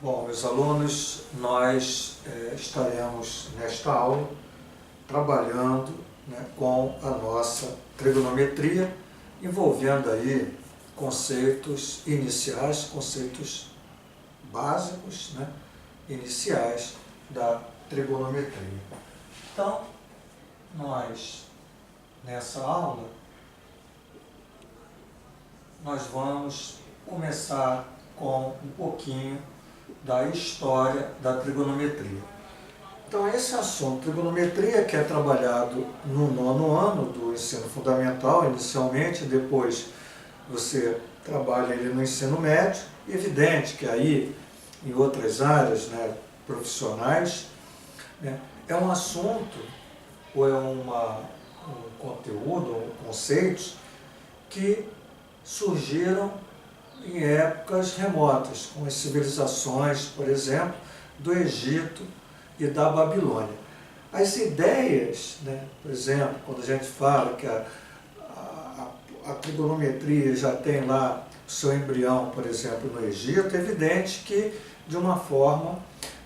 Bom, meus alunos, nós estaremos nesta aula trabalhando, com a nossa trigonometria, envolvendo aí conceitos iniciais, conceitos básicos, iniciais da trigonometria. Então, nós, nessa aula, nós vamos começar com um pouquinho da história da trigonometria. Então, esse assunto, trigonometria, que é trabalhado no 9º ano do ensino fundamental, inicialmente, depois você trabalha ele no ensino médio, evidente que aí, em outras áreas profissionais, é um assunto, ou é um conteúdo, conceitos que surgiram em épocas remotas, com as civilizações, por exemplo, do Egito e da Babilônia. As ideias, por exemplo, quando a gente fala que a trigonometria já tem lá o seu embrião, por exemplo, no Egito, é evidente que de uma forma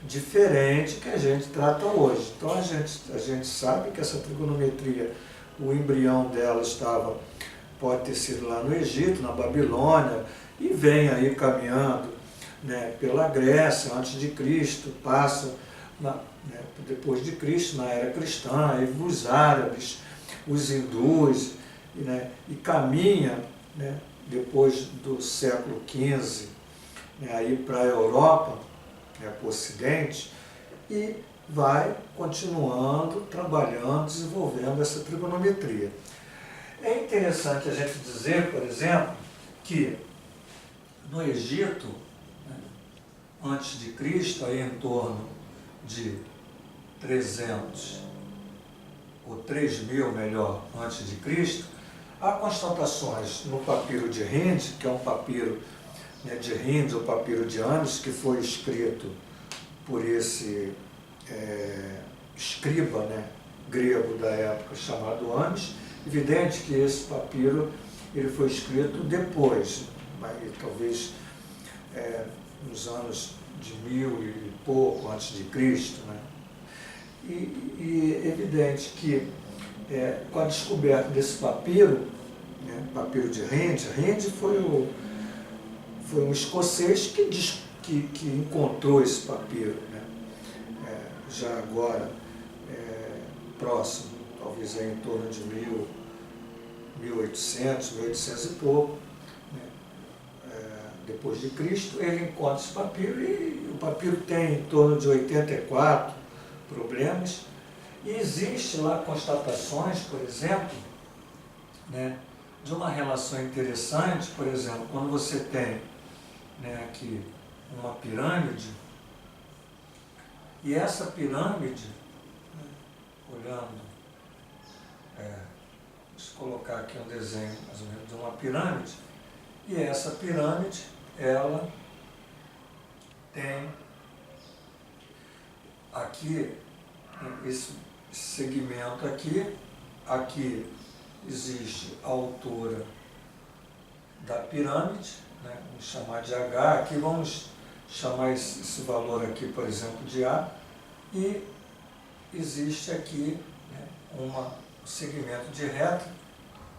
diferente que a gente trata hoje. Então a gente sabe que essa trigonometria, o embrião dela pode ter sido lá no Egito, na Babilônia, e vem aí caminhando pela Grécia, antes de Cristo, passa depois de Cristo, na era cristã, aí os árabes, os hindus, e caminha depois do século XV aí para a Europa, para o Ocidente, e vai continuando, trabalhando, desenvolvendo essa trigonometria. É interessante a gente dizer, por exemplo, que no Egito, antes de Cristo, aí em torno de 300, ou 3000, melhor, antes de Cristo, há constatações no papiro de Hind, que é um papiro de Hind, ou papiro de Ames, que foi escrito por esse escriba grego da época chamado Ames. Evidente que esse papiro ele foi escrito depois, talvez nos anos de 1000 e pouco antes de Cristo, E evidente que com a descoberta desse papiro, papiro de Hind foi um escocês que encontrou esse papiro, já agora próximo, talvez aí em torno de 1800 e pouco, depois de Cristo. Ele encontra esse papiro e o papiro tem em torno de 84 problemas, e existe lá constatações, por exemplo, de uma relação interessante. Por exemplo, quando você tem aqui uma pirâmide, e essa pirâmide, olhando, deixa eu colocar aqui um desenho mais ou menos de uma pirâmide, e essa pirâmide, ela tem aqui esse segmento aqui existe a altura da pirâmide, vamos chamar de H, aqui vamos chamar esse valor aqui, por exemplo, de A, e existe aqui um segmento de reta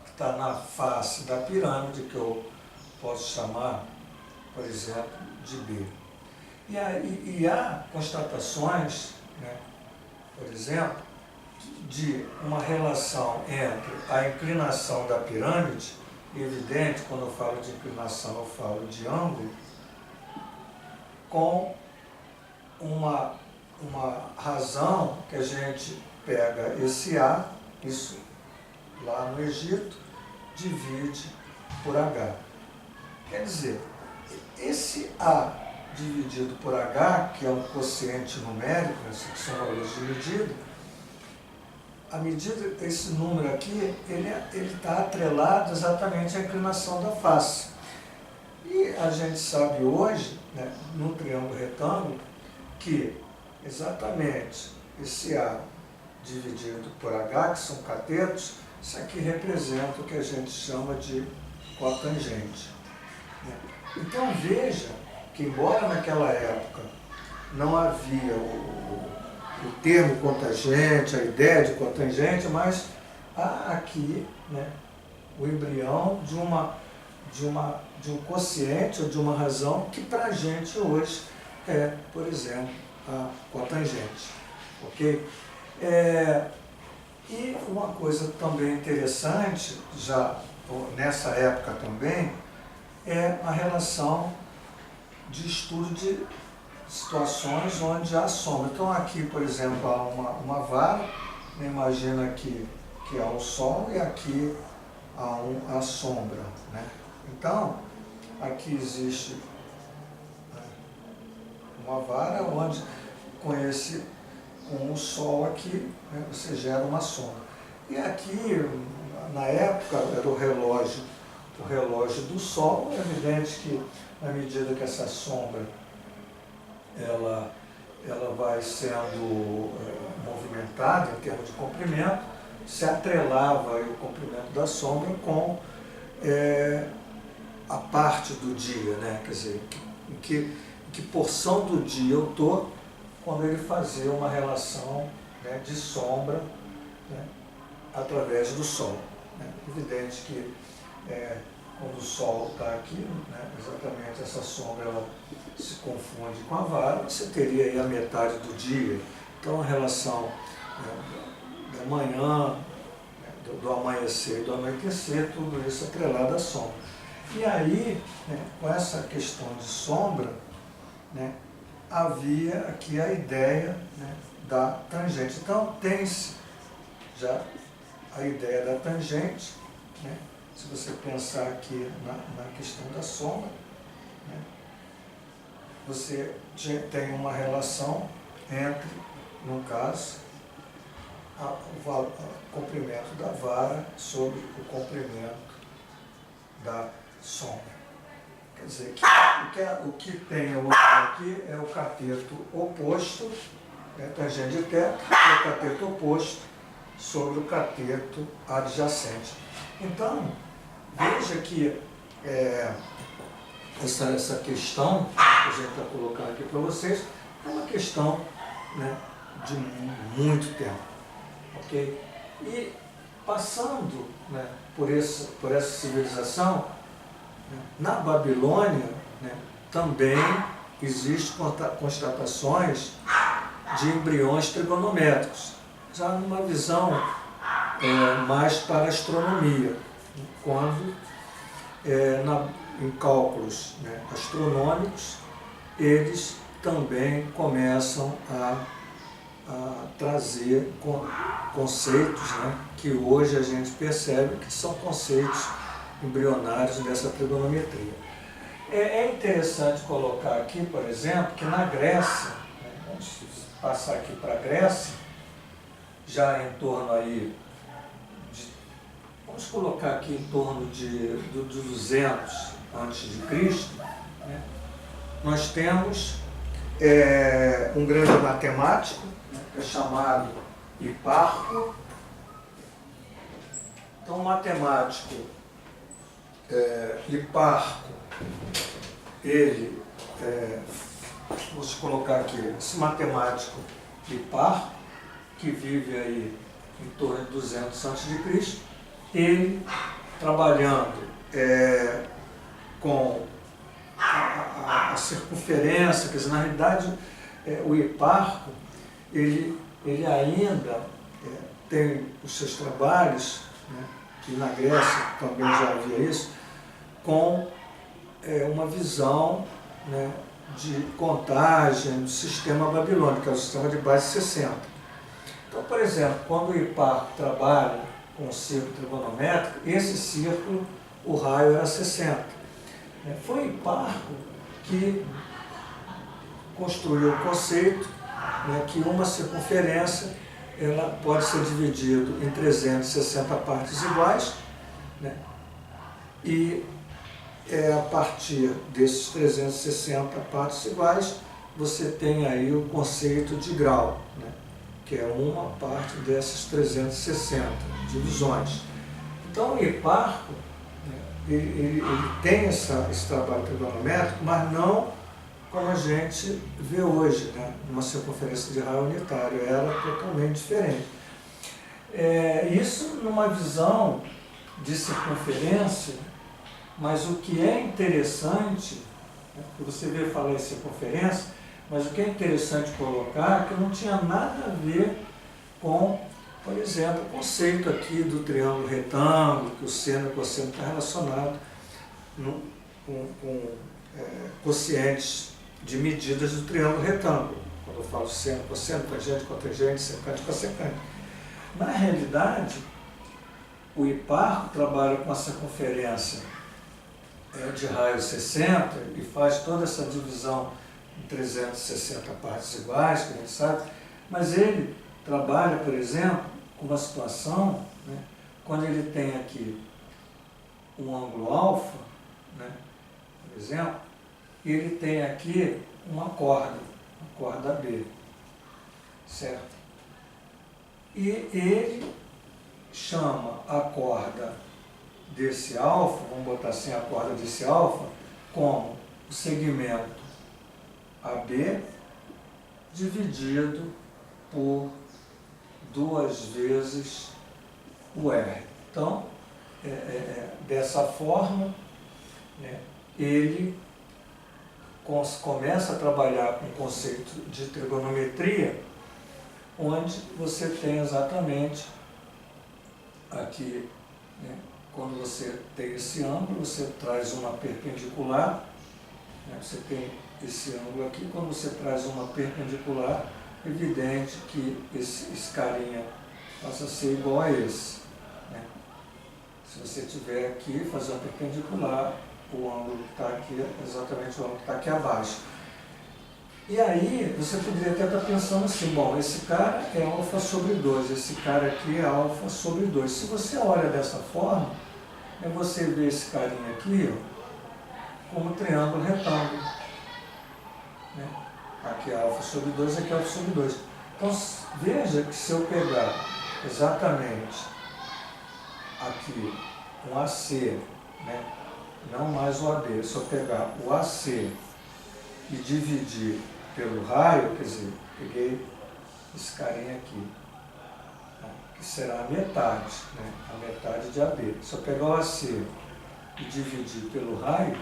que está na face da pirâmide, que eu posso chamar, por exemplo, de B. E há constatações, por exemplo, de uma relação entre a inclinação da pirâmide, evidente, quando eu falo de inclinação eu falo de ângulo, com uma razão que a gente pega esse A, isso lá no Egito, divide por H. Quer dizer, esse A dividido por H, que é um quociente numérico, que são valores de medida, esse número aqui, ele está atrelado exatamente à inclinação da face. E a gente sabe hoje, no triângulo retângulo, que exatamente esse A dividido por H, que são catetos, isso aqui representa o que a gente chama de cotangente. Então veja que embora naquela época não havia o termo cotangente, a ideia de cotangente, mas há aqui, né, o embrião de um quociente ou de uma razão que para a gente hoje é, por exemplo, a cotangente. Ok? E uma coisa também interessante, já nessa época também, é a relação de estudo de situações onde há sombra. Então aqui, por exemplo, há uma vara, imagina aqui que há o sol e aqui há a sombra, né? Então, aqui existe uma vara onde com o sol aqui, né, você gera uma sombra. E aqui, na época, era o relógio do sol. É evidente que, na medida que essa sombra ela vai sendo movimentada em termos de comprimento, se atrelava aí o comprimento da sombra com a parte do dia, né? Quer dizer, em que porção do dia eu estou quando ele fazia uma relação, né, de sombra, né, através do sol. Né? Evidente que quando o sol está aqui, né, exatamente essa sombra ela se confunde com a vara, você teria aí a metade do dia. Então a relação da manhã, do amanhecer e do anoitecer, tudo isso atrelado à sombra. E aí, né, com essa questão de sombra, né, havia aqui a ideia, né, da tangente. Então tem-se já a ideia da tangente, né, se você pensar aqui na questão da sombra, né, você tem uma relação entre, no caso, o comprimento da vara sobre o comprimento da sombra. Quer dizer, o que tem aqui é o cateto oposto, tangente de θ, é o cateto oposto sobre o cateto adjacente. Então, veja que essa questão que a gente está colocando aqui para vocês é uma questão, né, de muito tempo. Okay? E passando, né, por essa civilização, né, na Babilônia, né, também existem constatações de embriões trigonométricos, já numa visão mais para a astronomia, quando em cálculos, né, astronômicos eles também começam a trazer conceitos, né, que hoje a gente percebe que são conceitos embrionários dessa trigonometria. É interessante colocar aqui, por exemplo, que na Grécia, né, vamos passar aqui para a Grécia, já em torno aí vamos colocar aqui em torno de 200 a.C., né, nós temos um grande matemático, né, chamado Hiparco. Então, o matemático Hiparco, ele, vamos colocar aqui, esse matemático Hiparco, que vive aí em torno de 200 a.C., ele trabalhando com a circunferência, quer dizer, na realidade, o Hiparco, ele ainda tem os seus trabalhos, né, que na Grécia também já havia isso, com uma visão, né, de contagem do sistema babilônico, que é o sistema de base 60. Então, por exemplo, quando o Hiparco trabalha com o círculo trigonométrico, esse círculo, o raio era 60. Foi Hiparco que construiu o conceito, né, que uma circunferência ela pode ser dividida em 360 partes iguais, né, e a partir desses 360 partes iguais, você tem aí o conceito de grau, né, que é uma parte dessas 360 divisões. Então, o Hiparco, né, ele tem esse trabalho trigonométrico, mas não como a gente vê hoje, né? Uma circunferência de raio unitário, ela é totalmente diferente. Isso numa visão de circunferência, mas o que é interessante, né, você vê falar em circunferência, mas o que é interessante colocar é que não tinha nada a ver com, por exemplo, o conceito aqui do triângulo retângulo, que o seno e o cosseno está relacionado com quocientes de medidas do triângulo retângulo. Quando eu falo seno, cosseno, tangente, cotangente, secante, cossecante. Na realidade, o hiparco trabalha com a circunferência de raio 60 e faz toda essa divisão em 360 partes iguais, que a gente sabe, mas ele trabalha, por exemplo, com uma situação, né, quando ele tem aqui um ângulo alfa, né, por exemplo, e ele tem aqui uma corda B, certo? E ele chama a corda desse alfa, vamos botar assim, a corda desse alfa, como o segmento AB dividido por 2 vezes o R. Então, dessa forma, né, ele começa a trabalhar com o conceito de trigonometria, onde você tem exatamente aqui, né, quando você tem esse ângulo, você traz uma perpendicular, né, você tem esse ângulo aqui, quando você traz uma perpendicular, é evidente que esse carinha passa a ser igual a esse, né? Se você tiver aqui, fazer uma perpendicular, o ângulo que está aqui é exatamente o ângulo que está aqui abaixo. E aí, você poderia até estar pensando assim, bom, esse cara é alfa sobre 2, esse cara aqui é alfa sobre 2. Se você olha dessa forma, você vê esse carinha aqui, ó, como triângulo retângulo, né? Aqui é alfa sobre 2, aqui é alfa sobre 2. Então, veja que se eu pegar exatamente aqui um AC, né? Não mais o AD, se eu pegar o AC e dividir pelo raio, quer dizer, peguei esse carinha aqui, né, que será a metade, né, a metade de AB. Se eu pegar o AC e dividir pelo raio,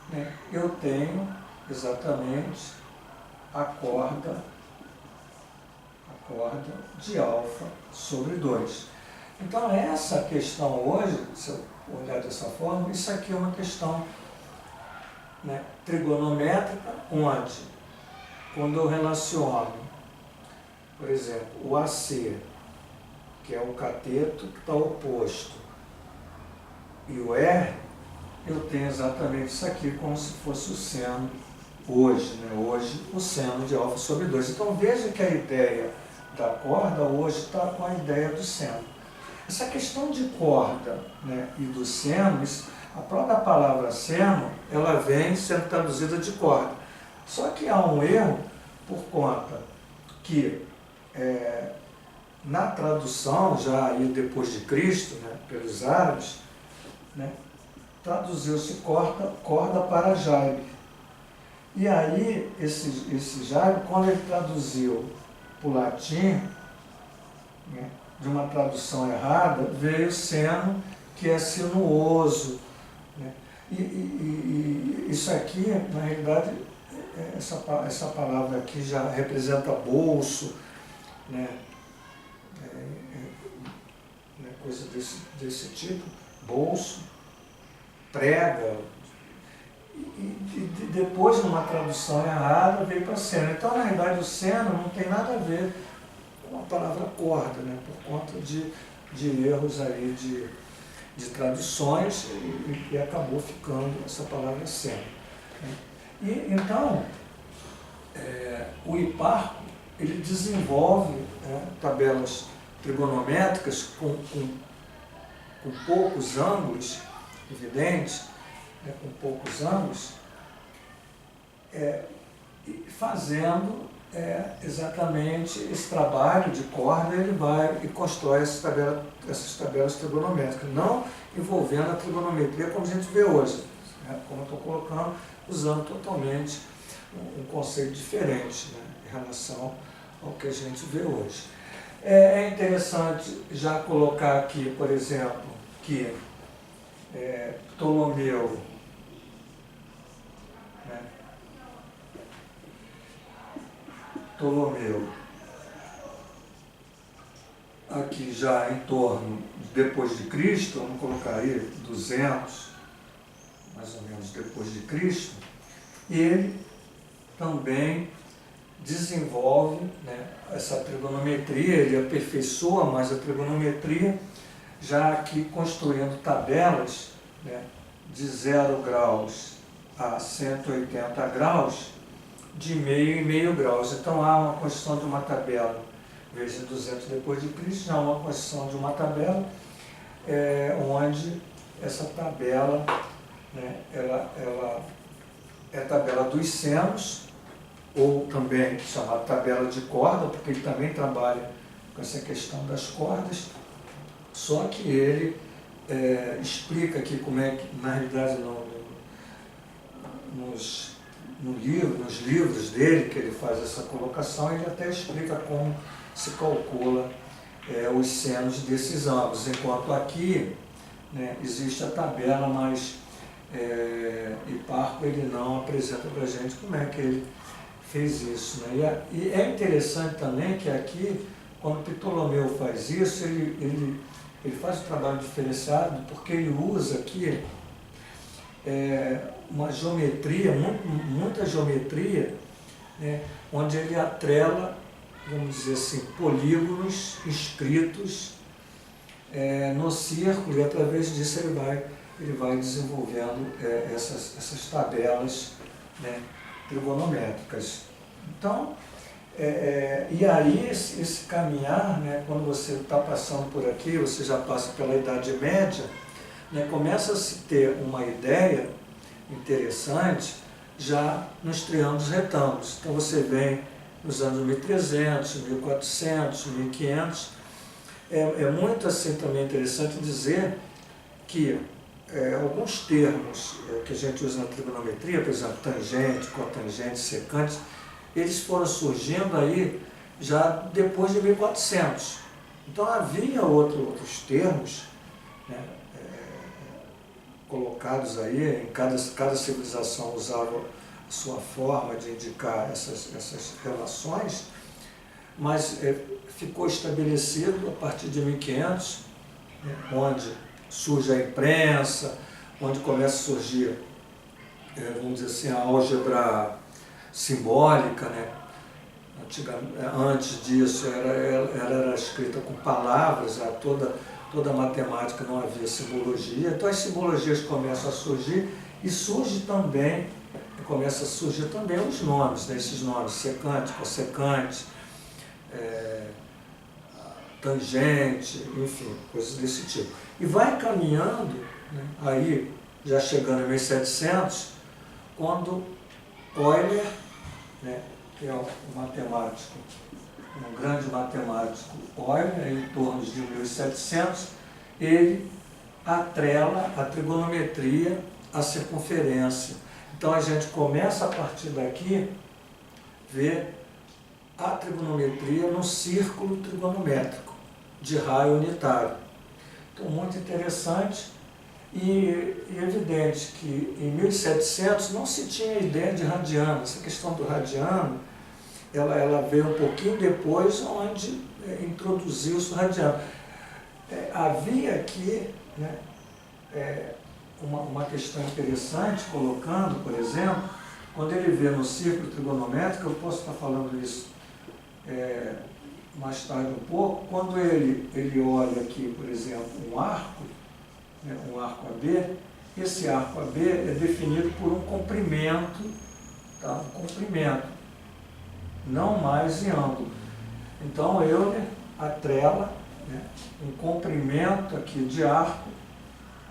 né, eu tenho exatamente a corda de alfa sobre 2. Então essa questão hoje, se eu olhar dessa forma, isso aqui é uma questão, né, trigonométrica, onde, quando eu relaciono, por exemplo, o AC, que é o cateto que está oposto, e o R, eu tenho exatamente isso aqui como se fosse o seno hoje, né? Hoje o seno de alfa sobre 2. Então veja que a ideia da corda hoje está com a ideia do seno. Essa questão de corda, né, e do seno, a própria palavra seno, ela vem sendo traduzida de corda. Só que há um erro por conta que na tradução, já aí depois de Cristo, né, pelos árabes, né, traduziu-se corda para jaibe. E aí, esse jaibe, quando ele traduziu para o latim, né, de uma tradução errada, veio seno, que é sinuoso, né? E isso aqui, na realidade, essa palavra aqui já representa bolso, né? Coisa desse tipo, bolso, prega, e depois, numa tradução errada, veio para seno. Então, na realidade, o seno não tem nada a ver com a palavra corda, né? Por conta de erros aí de traduções, e acabou ficando essa palavra seno, né? E então, o hiparco, ele desenvolve, né, tabelas trigonométricas com poucos ângulos evidentes, né, com poucos ângulos, fazendo exatamente esse trabalho de corda. Ele vai e constrói essas tabelas trigonométricas, não envolvendo a trigonometria como a gente vê hoje, né, como eu estou colocando, usando totalmente um conceito diferente, né, em relação ao que a gente vê hoje. É interessante já colocar aqui, por exemplo, que Ptolomeu, né, aqui já em torno, depois de Cristo, vamos colocar aí 200, mais ou menos depois de Cristo, ele também desenvolve, né, essa trigonometria, ele aperfeiçoa mais a trigonometria, já aqui construindo tabelas, né, de 0 graus a 180 graus, de meio e meio graus. Então há uma construção de uma tabela, vezes 200 depois de Cristo, já há uma construção de uma tabela, onde essa tabela, né, ela é a tabela dos senos, ou também chamada tabela de corda, porque ele também trabalha com essa questão das cordas, só que ele explica aqui como é que, na realidade, nos livros dele, que ele faz essa colocação, ele até explica como se calcula os senos desses ângulos, enquanto aqui, né, existe a tabela, mas Hiparco ele não apresenta para a gente como é que ele fez isso, né? E é interessante também que aqui, quando Ptolomeu faz isso, ele faz um trabalho diferenciado, porque ele usa aqui uma geometria, muita geometria, né, onde ele atrela, vamos dizer assim, polígonos inscritos no círculo, e através disso ele vai desenvolvendo essas tabelas, né, trigonométricas. Então, e aí esse caminhar, né, quando você está passando por aqui, você já passa pela Idade Média, né, começa a se ter uma ideia interessante já nos triângulos retângulos. Então você vem nos anos 1300, 1400, 1500. É muito assim também interessante dizer que alguns termos que a gente usa na trigonometria, por exemplo, tangente, cotangente, secante, eles foram surgindo aí já depois de 1400. Então havia outros termos, né, colocados aí, em cada civilização usava a sua forma de indicar essas relações, mas ficou estabelecido a partir de 1500, né, onde surge a imprensa, onde começa a surgir, vamos dizer assim, a álgebra simbólica, né? Antes disso era escrita com palavras, toda a matemática não havia simbologia, então as simbologias começam a surgir e começam a surgir também os nomes, né? Esses nomes, secante, cossecante, tangente, enfim, coisas desse tipo. E vai caminhando, né, aí, já chegando em 1700, quando Euler, né, que é um matemático, um grande matemático, Euler, em torno de 1700, ele atrela a trigonometria à circunferência. Então a gente começa a partir daqui ver a trigonometria no círculo trigonométrico de raio unitário. Então, muito interessante e evidente que em 1700 não se tinha ideia de radiano. Essa questão do radiano, ela veio um pouquinho depois, onde introduziu-se o radiano. Havia aqui, né, uma questão interessante, colocando, por exemplo, quando ele vê no círculo trigonométrico, eu posso estar falando isso mais tarde um pouco, quando ele olha aqui, por exemplo, um arco, né, um arco AB, esse arco AB é definido por um comprimento, tá? Um comprimento, não mais em ângulo. Então Euler atrela, né, um comprimento aqui de arco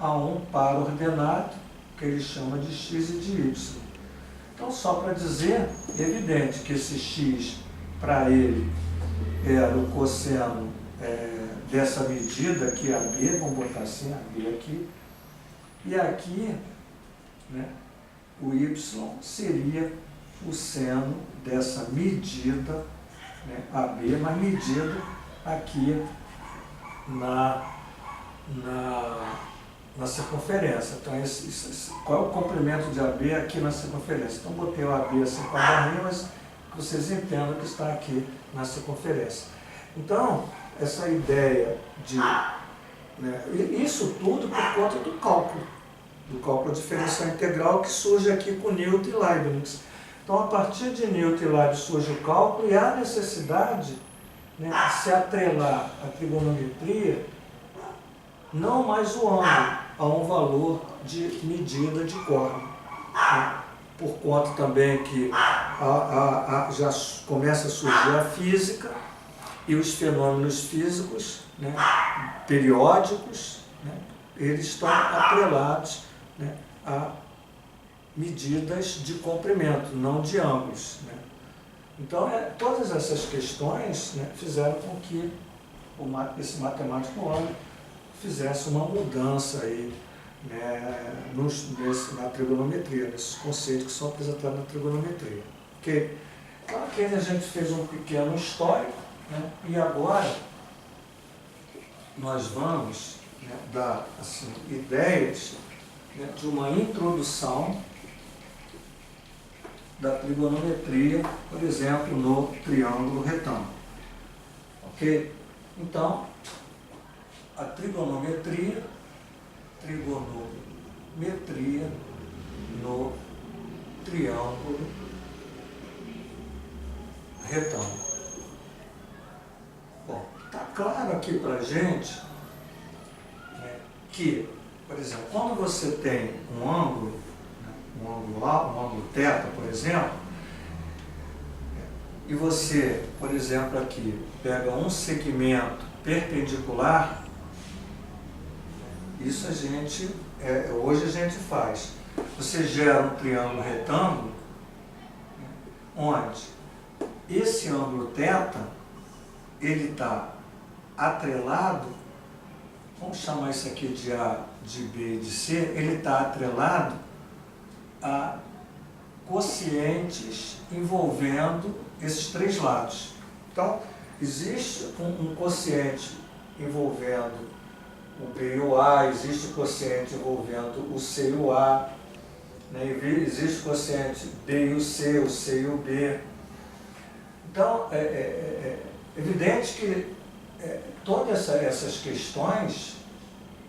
a um par ordenado, que ele chama de x e de y. Então, só para dizer, é evidente que esse x, para ele, era o cosseno dessa medida aqui, AB, vamos botar assim, AB aqui, e aqui, né, o y seria o seno dessa medida, né, AB, mas medida aqui na circunferência. Então, qual é o comprimento de AB aqui na circunferência? Então, botei o AB assim com a barrinha, mas vocês entendam que está aqui na circunferência. Então, essa ideia de... né, isso tudo por conta do cálculo diferencial integral que surge aqui com Newton e Leibniz. Então, a partir de Newton e Leibniz surge o cálculo e há necessidade, né, de se atrelar a trigonometria não mais o ângulo a um valor de medida de córnea, né? Por conta também que já começa a surgir a física e os fenômenos físicos, né, periódicos, né, eles estão atrelados, né, a medidas de comprimento, não de ângulos, né? Então, todas essas questões, né, fizeram com que esse matemático homem fizesse uma mudança aí, né, na trigonometria, nesses conceitos que são apresentados na trigonometria. Okay? Então, aqui a gente fez um pequeno histórico, né, e agora nós vamos, né, dar assim, ideias, né, de uma introdução da trigonometria, por exemplo, no triângulo retângulo. Ok? Então, a trigonometria no triângulo retângulo. Bom, está claro aqui para a gente, né, que, por exemplo, quando você tem um ângulo, né, um ângulo A, um ângulo θ, por exemplo, e você, por exemplo, aqui, pega um segmento perpendicular, isso a gente, hoje a gente faz. Você gera um triângulo retângulo, onde esse ângulo θ, ele está atrelado, vamos chamar isso aqui de A, de B e de C, ele está atrelado a quocientes envolvendo esses três lados. Então, existe um quociente envolvendo o B e o A, existe o quociente envolvendo o C e o A, né? Existe o quociente B e o C e o B. Então, é evidente que todas essas questões,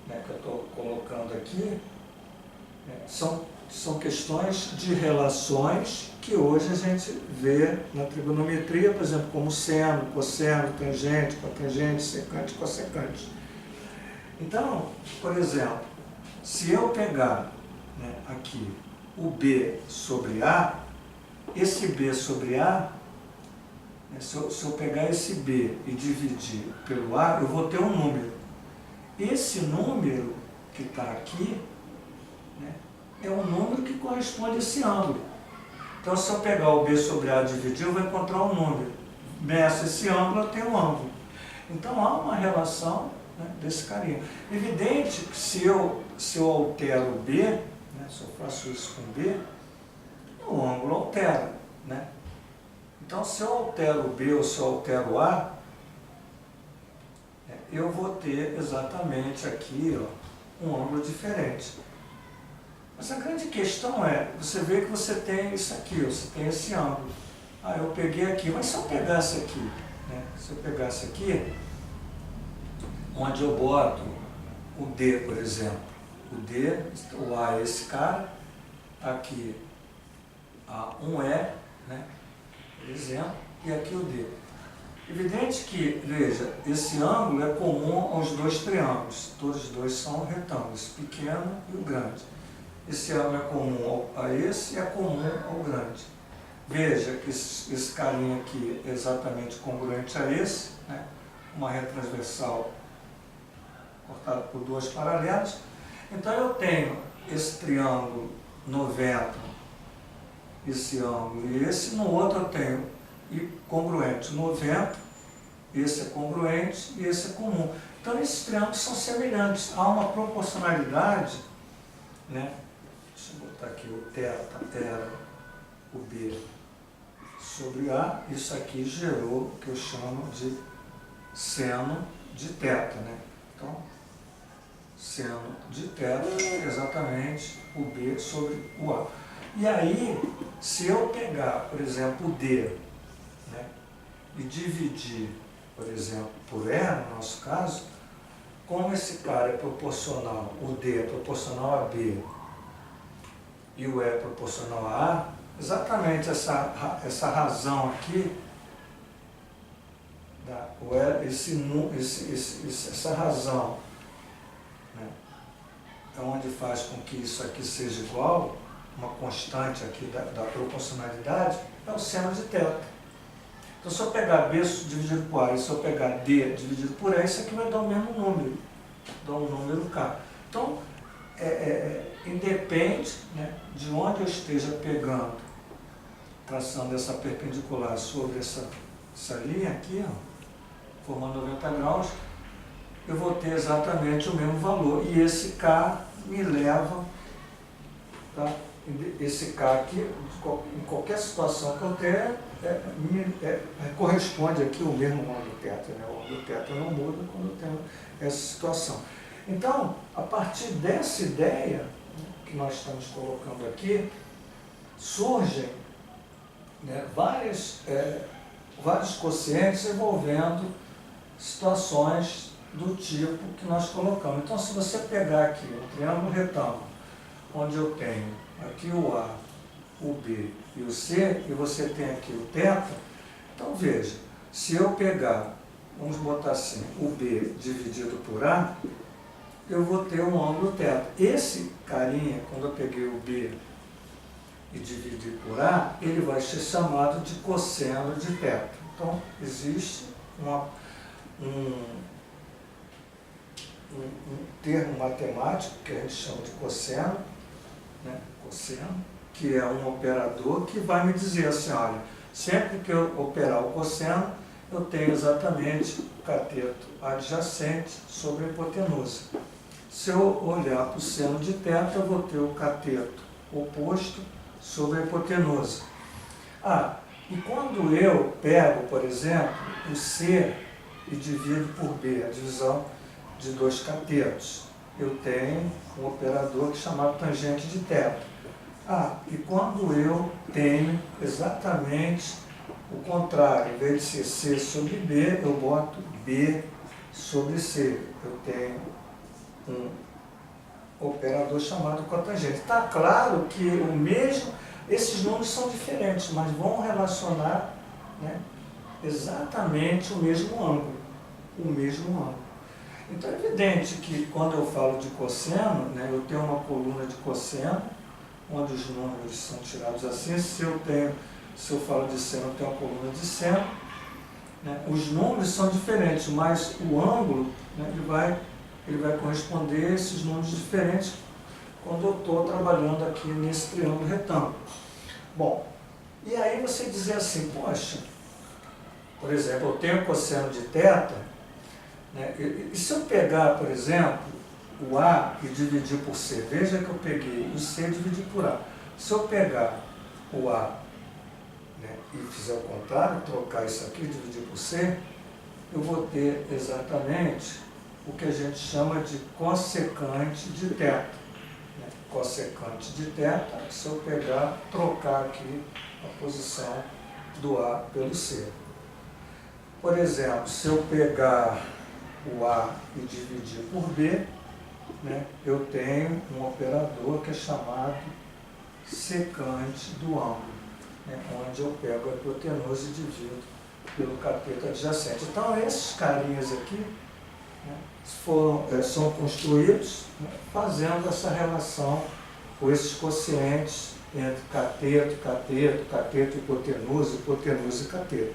né, que eu estou colocando aqui, né, são questões de relações que hoje a gente vê na trigonometria, por exemplo, como seno, cosseno, tangente, cotangente, secante, cossecante. Então, por exemplo, se eu pegar, né, aqui o B sobre A, esse B sobre A, né, se eu pegar esse B e dividir pelo A, eu vou ter um número. Esse número que está aqui, né, é um número que corresponde a esse ângulo. Então, se eu pegar o B sobre A e dividir, eu vou encontrar um número. Meço esse ângulo, eu tenho um ângulo. Então, há uma relação, né, desse carinha. Evidente que se eu altero B, né, se eu faço isso com B, o ângulo altera, né? Então, se eu altero B ou se eu altero A, eu vou ter exatamente aqui, ó, um ângulo diferente. Mas a grande questão é, você vê que você tem isso aqui, você tem esse ângulo. Ah, eu peguei aqui, mas se eu pegasse aqui, né? Se eu pegasse aqui, onde eu boto o D, por exemplo, o A é esse cara, aqui um E, né, por exemplo, e aqui o D. Evidente que, veja, esse ângulo é comum aos dois triângulos, todos os dois são retângulos, o pequeno e o grande. Esse ângulo é comum a esse e é comum ao grande. Veja que esse carinha aqui é exatamente congruente a esse, né, uma reta transversal cortada por duas paralelas. Então eu tenho esse triângulo 90, esse ângulo e esse, no outro eu tenho congruente 90, esse é congruente e esse é comum. Então esses triângulos são semelhantes, há uma proporcionalidade, né? Deixa eu botar aqui o θ, o B sobre A, isso aqui gerou o que eu chamo de seno de θ, né? Então, seno de θ é exatamente o B sobre o A. E aí, se eu pegar, por exemplo, o D, né, e dividir, por exemplo, por E, no nosso caso, como esse cara é proporcional, o D é proporcional a B e o E é proporcional a A, exatamente essa razão aqui, essa razão, né, é onde faz com que isso aqui seja igual, uma constante aqui da proporcionalidade, é o seno de θ. Então, se eu pegar B dividido por A e se eu pegar D dividido por E, isso aqui vai dar o mesmo número, dá um número K. Então, independe, né, de onde eu esteja pegando, traçando essa perpendicular sobre essa linha aqui, ó, formando 90 graus, eu vou ter exatamente o mesmo valor. E esse K me leva, tá? Esse K aqui, em qualquer situação que eu tenha, corresponde aqui o mesmo ângulo θ, né? O ângulo θ não muda quando eu tenho essa situação. Então, a partir dessa ideia, né, que nós estamos colocando aqui, surgem, né, vários quocientes envolvendo situações do tipo que nós colocamos. Então, se você pegar aqui um triângulo retângulo, onde eu tenho aqui o A, o B e o C, e você tem aqui o θ, então veja, se eu pegar, vamos botar assim, o B dividido por A, eu vou ter um ângulo θ. Esse carinha, quando eu peguei o B e dividi por A, ele vai ser chamado de cosseno de θ. Então, existe um termo matemático que a gente chama de cosseno, né? Cosseno, que é um operador que vai me dizer assim, olha, sempre que eu operar o cosseno, eu tenho exatamente o cateto adjacente sobre a hipotenusa. Se eu olhar para o seno de θ, eu vou ter o cateto oposto sobre a hipotenusa. E quando eu pego, por exemplo, o C e divido por B, a divisão de dois catetos, eu tenho um operador que é chamado tangente de θ. E quando eu tenho exatamente o contrário, em vez de ser C sobre B, eu boto B sobre C. Eu tenho um operador chamado cotangente. Está claro que esses números são diferentes, mas vão relacionar, né, exatamente o mesmo ângulo. Então é evidente que quando eu falo de cosseno, né, eu tenho uma coluna de cosseno, onde os números são tirados assim. Se eu falo de seno, eu tenho uma coluna de seno, né? Os números são diferentes, mas o ângulo, né, ele vai corresponder a esses números diferentes quando eu estou trabalhando aqui nesse triângulo retângulo. Bom, e aí você dizer assim, poxa, por exemplo, eu tenho cosseno de θ, né, e se eu pegar, por exemplo, o A e dividir por C, veja que eu peguei o C e dividi por A. Se eu pegar o A, né, e fizer o contrário, trocar isso aqui, dividir por C, eu vou ter exatamente o que a gente chama de cossecante de θ. Né? Cossecante de θ, se eu pegar, trocar aqui a posição do A pelo C. Por exemplo, se eu pegar o A e dividir por B, né, eu tenho um operador que é chamado secante do ângulo, né, onde eu pego a hipotenusa e divido pelo cateto adjacente. Então, esses carinhas aqui, né, são construídos, né, fazendo essa relação com esses quocientes entre cateto, hipotenusa, hipotenusa e cateto.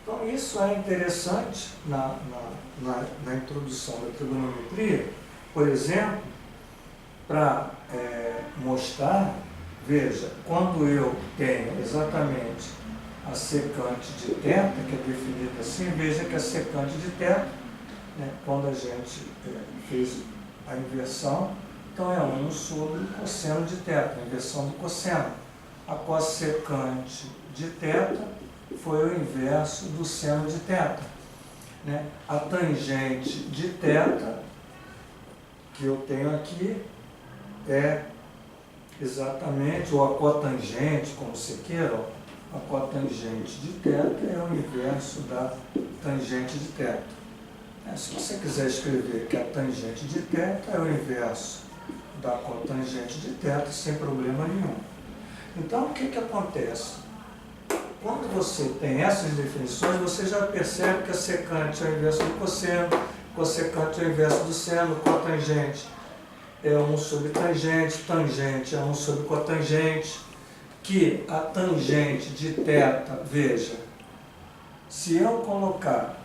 Então, isso é interessante na introdução da trigonometria, por exemplo, para mostrar, veja, quando eu tenho exatamente a secante de θ, que é definida assim, veja que a secante de θ, né, quando a gente fez a inversão, então é 1 sobre o cosseno de θ, a inversão do cosseno. A cossecante de θ foi o inverso do seno de θ. Né? A tangente de θ, que eu tenho aqui, é exatamente, ou a cotangente, como você queira, a cotangente de θ é o inverso da tangente de θ. Se você quiser escrever que a tangente de θ é o inverso da cotangente de θ, sem problema nenhum. Então, o que acontece? Quando você tem essas definições, você já percebe que a secante é o inverso do cosseno, cossecante é o inverso do seno, cotangente é 1 sobre tangente, tangente é 1 sobre cotangente, que a tangente de θ, veja, se eu colocar,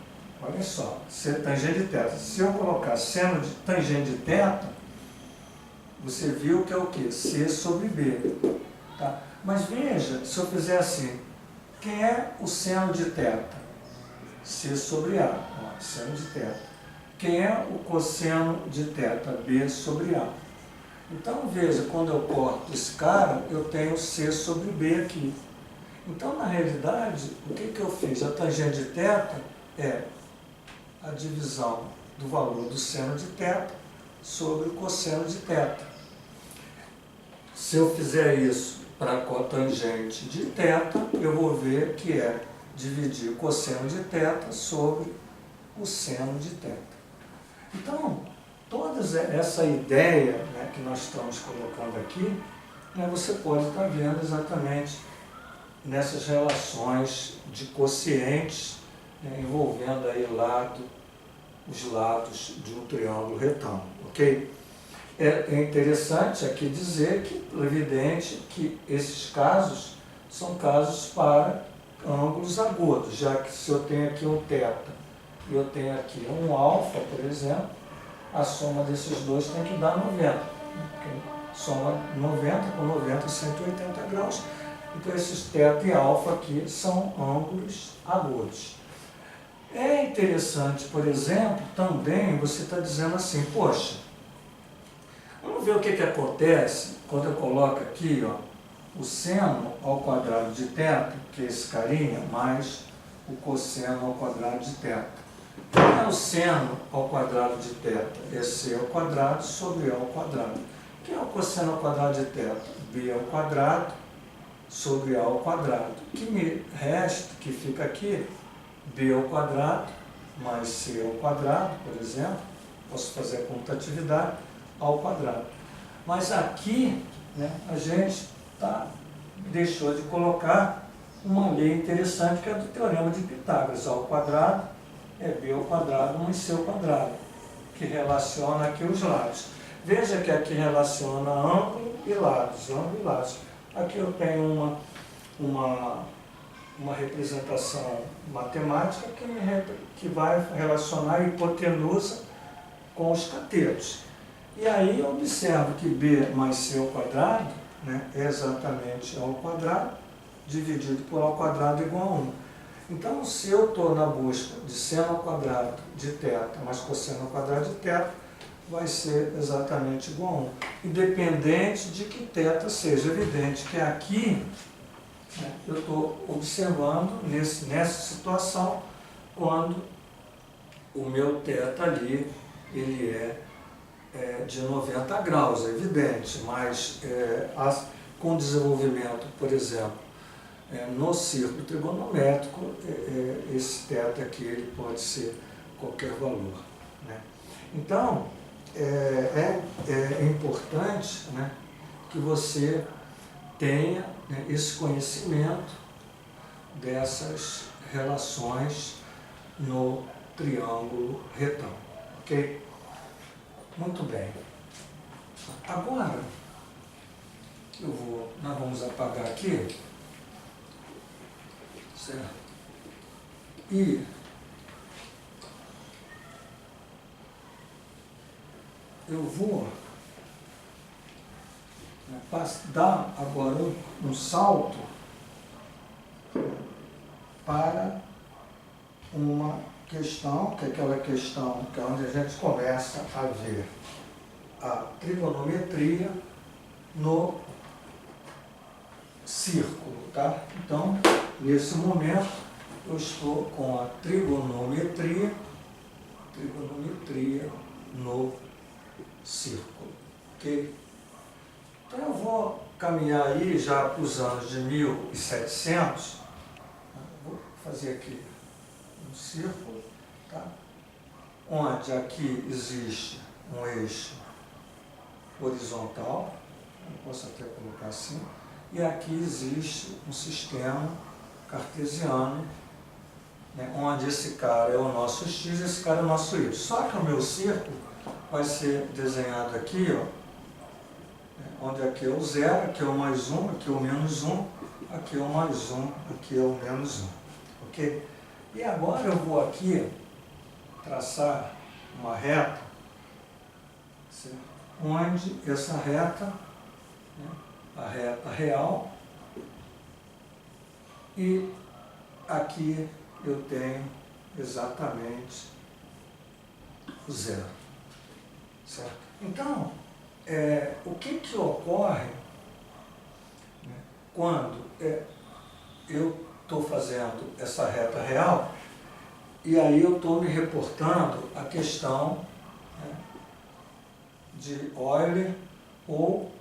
olha só, tangente de θ, se eu colocar seno de tangente de θ, você viu que é o quê? C sobre B. Tá? Mas veja, se eu fizer assim, quem é o seno de θ? C sobre A, ó, seno de θ. Quem é o cosseno de θ? B sobre A. Então, veja, quando eu corto esse cara, eu tenho C sobre B aqui. Então, na realidade, o que eu fiz? A tangente de θ é a divisão do valor do seno de θ sobre o cosseno de θ. Se eu fizer isso para a cotangente de θ, eu vou ver que é dividir o cosseno de θ sobre o seno de θ. Então, toda essa ideia, né, que nós estamos colocando aqui, né, você pode estar vendo exatamente nessas relações de quocientes, né, envolvendo aí os lados de um triângulo retângulo, ok? É interessante aqui dizer que é evidente que esses casos são casos para ângulos agudos, já que se eu tenho aqui um θ e eu tenho aqui um alfa, por exemplo, a soma desses dois tem que dar 90. Soma 90 com 90, 180 graus. Então esses θ e alfa aqui são ângulos agudos. É interessante, por exemplo, também você está dizendo assim, poxa, vamos ver o que acontece quando eu coloco aqui, ó, o seno ao quadrado de θ, que é esse carinha, mais o cosseno ao quadrado de θ. Qual é o seno ao quadrado de θ? É C ao quadrado sobre A ao quadrado. O que é o cosseno ao quadrado de θ? B ao quadrado sobre A ao quadrado. O que me resta, que fica aqui, B ao quadrado mais C ao quadrado, por exemplo, posso fazer a comutatividade, ao quadrado. Mas aqui, né, a gente deixou de colocar uma lei interessante que é do teorema de Pitágoras. A ao quadrado é B ao quadrado mais C ao quadrado, que relaciona aqui os lados. Veja que aqui relaciona ângulo e lados, ângulo e lados. Aqui eu tenho uma representação matemática que vai relacionar a hipotenusa com os catetos. E aí eu observo que B mais C ao quadrado, né, é exatamente A ao quadrado, dividido por A ao quadrado igual a 1. Então, se eu estou na busca de seno ao quadrado de θ mais cosseno ao quadrado de θ, vai ser exatamente igual a 1. Independente de que θ seja. Evidente que aqui, né, eu estou observando nessa situação, quando o meu θ ali, ele é de 90 graus, é evidente, mas com desenvolvimento, por exemplo, no círculo trigonométrico, esse θ aqui ele pode ser qualquer valor. Né? Então, é importante, né, que você tenha, né, esse conhecimento dessas relações no triângulo retângulo. Ok? Muito bem. Agora, nós vamos apagar aqui. Certo? E eu vou dar agora um salto para uma questão, que é aquela questão que é onde a gente começa a ver a trigonometria no círculo, tá? Então, nesse momento, eu estou com a trigonometria no círculo, ok? Então eu vou caminhar aí já para os anos de 1700, vou fazer aqui um círculo, tá? Onde aqui existe um eixo horizontal, eu posso até colocar assim, e aqui existe um sistema cartesiano, né, onde esse cara é o nosso x e esse cara é o nosso y. Só que o meu círculo vai ser desenhado aqui, ó, onde aqui é o zero, aqui é o mais 1, aqui é o menos 1, aqui é o mais 1, aqui é o menos 1. Ok? E agora eu vou aqui traçar uma reta, certo? Onde essa reta, né, a reta real, e aqui eu tenho exatamente o zero. Certo? Então, o que ocorre, né, quando eu estou fazendo essa reta real e aí eu estou me reportando a questão, né, de Euler ou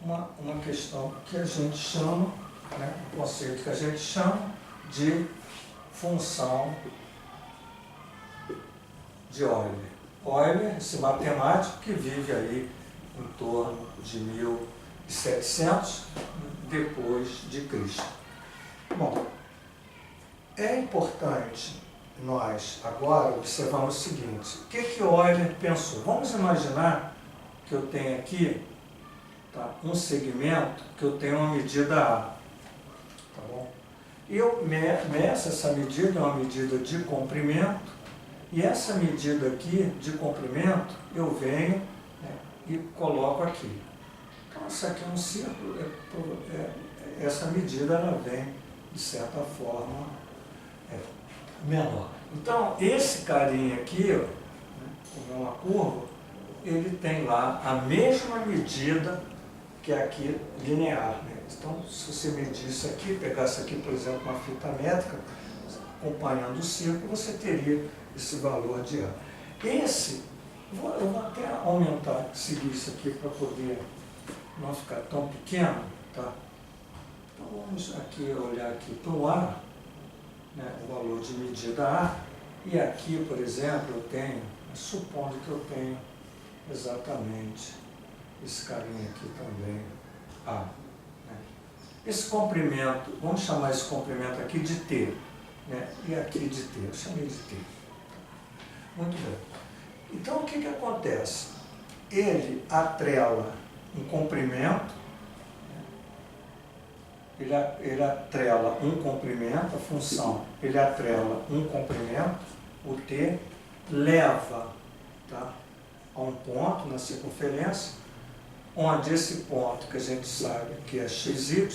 uma questão que a gente chama, né, um conceito que a gente chama de função de Euler. Euler, esse matemático que vive aí em torno de 1700 depois de Cristo. Bom, é importante nós agora observarmos o seguinte: o que Euler pensou? Vamos imaginar que eu tenho aqui, tá, um segmento que eu tenho uma medida A, tá bom? E eu meço essa medida, é uma medida de comprimento, e essa medida aqui de comprimento eu venho, né, e coloco aqui. Então isso aqui é um círculo, essa medida ela vem de certa forma menor. Então esse carinha aqui, ó, né, como é uma curva, ele tem lá a mesma medida que aqui linear, né? Então, se você medir isso aqui, pegasse aqui, por exemplo, uma fita métrica, acompanhando o círculo, você teria esse valor de A. Eu vou até aumentar, seguir isso aqui para poder não ficar tão pequeno, tá? Então, vamos aqui olhar aqui para o A, né, o valor de medida A, e aqui, por exemplo, eu tenho, supondo que eu tenho exatamente esse carinha aqui também, A. Né? Esse comprimento, vamos chamar esse comprimento aqui de T, né? E aqui de T, eu chamei de T. Muito bem. Então, o que acontece? Ele atrela um comprimento, né? ele atrela um comprimento, a função, ele atrela um comprimento, o T, leva, tá, a um ponto na circunferência, onde esse ponto que a gente sabe que é xy,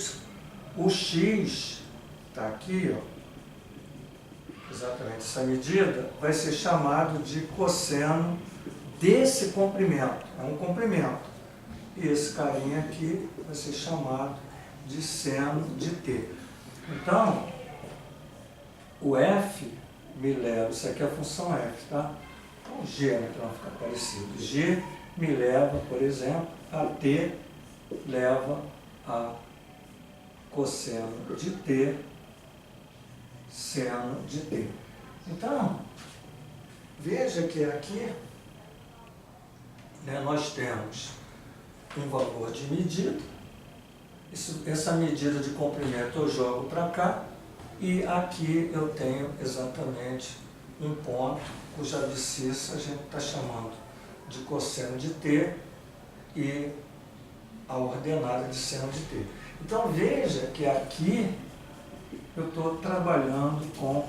o x está aqui, ó, exatamente essa medida, vai ser chamado de cosseno desse comprimento, é um comprimento, e esse carinha aqui vai ser chamado de seno de t. Então, o f me leva, isso aqui é a função f, tá? Então, g, né, para não ficar parecido, g me leva, por exemplo, a t leva a cosseno de t, seno de t. Então, veja que aqui, né, nós temos um valor de medida, essa medida de comprimento eu jogo para cá, e aqui eu tenho exatamente um ponto cuja abscissa a gente está chamando de cosseno de t e a ordenada de seno de t. Então veja que aqui eu estou trabalhando com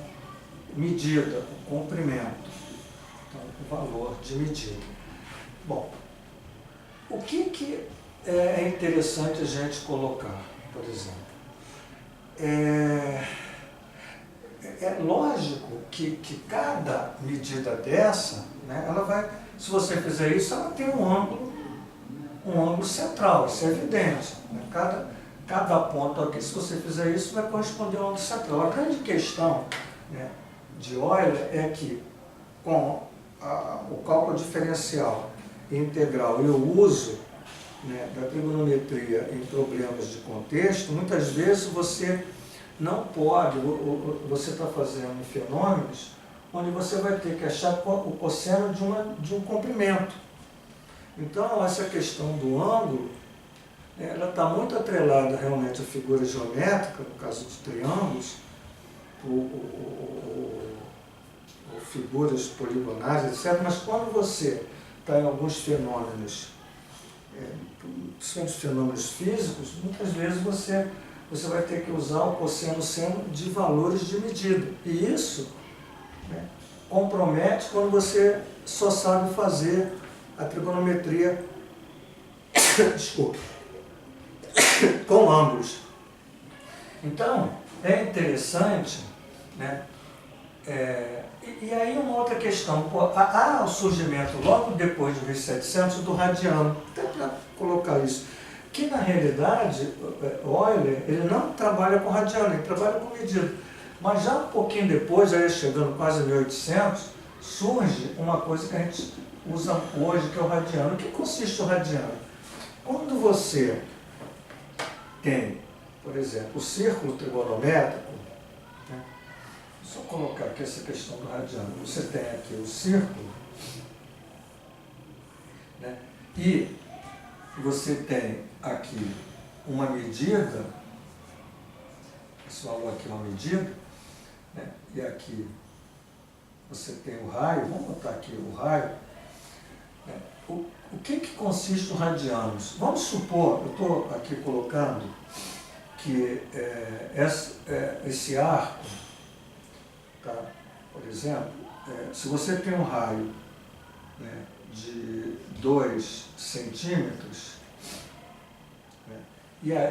medida, com comprimento, então o valor de medida. Bom, o que é interessante a gente colocar, por exemplo? É lógico que cada medida dessa, né, ela vai, se você fizer isso, ela tem um ângulo central, isso é evidente. Né? cada ponto aqui, se você fizer isso, vai corresponder ao ângulo central. A grande questão, né, de Euler é que, com o cálculo diferencial e integral e o uso, né, da trigonometria em problemas de contexto, muitas vezes você não pode, você está fazendo fenômenos onde você vai ter que achar o cosseno de um comprimento. Então, essa questão do ângulo, ela está muito atrelada realmente à figura geométrica, no caso de triângulos, ou figuras poligonais, etc. Mas quando você está em alguns fenômenos, principalmente fenômenos físicos, muitas vezes você vai ter que usar o cosseno seno de valores de medida. E isso, né, compromete quando você só sabe fazer a trigonometria desculpa, com ângulos. Então, é interessante, né? E aí uma outra questão, há o surgimento logo depois de 1700 do radiano, até para colocar isso, que na realidade Euler ele não trabalha com radiano, ele trabalha com medida. Mas já um pouquinho depois, aí chegando quase 1800, surge uma coisa que a gente usa hoje, que é o radiano. O que consiste o radiano? Quando você tem, por exemplo, o círculo trigonométrico, né? Só colocar aqui essa questão do radiano. Você tem aqui o círculo, né? E você tem aqui uma medida, esse valor aqui é uma medida, né? E aqui você tem o raio, vamos botar aqui o raio. Né? O que consiste o radianos? Vamos supor, eu estou aqui colocando que esse arco, tá? Por exemplo, se você tem um raio, né, de 2 centímetros, né,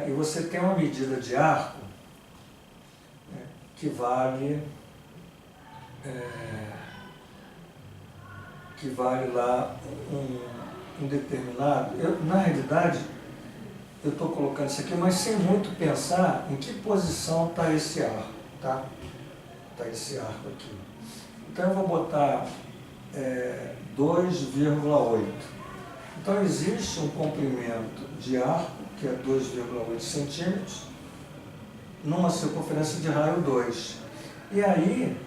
e você tem uma medida de arco, né, que vale lá um determinado. Na realidade, eu estou colocando isso aqui, mas sem muito pensar em que posição está esse arco, tá? Está esse arco aqui. Então eu vou botar 2,8. Então existe um comprimento de arco, que é 2,8 centímetros, numa circunferência de raio 2. E aí,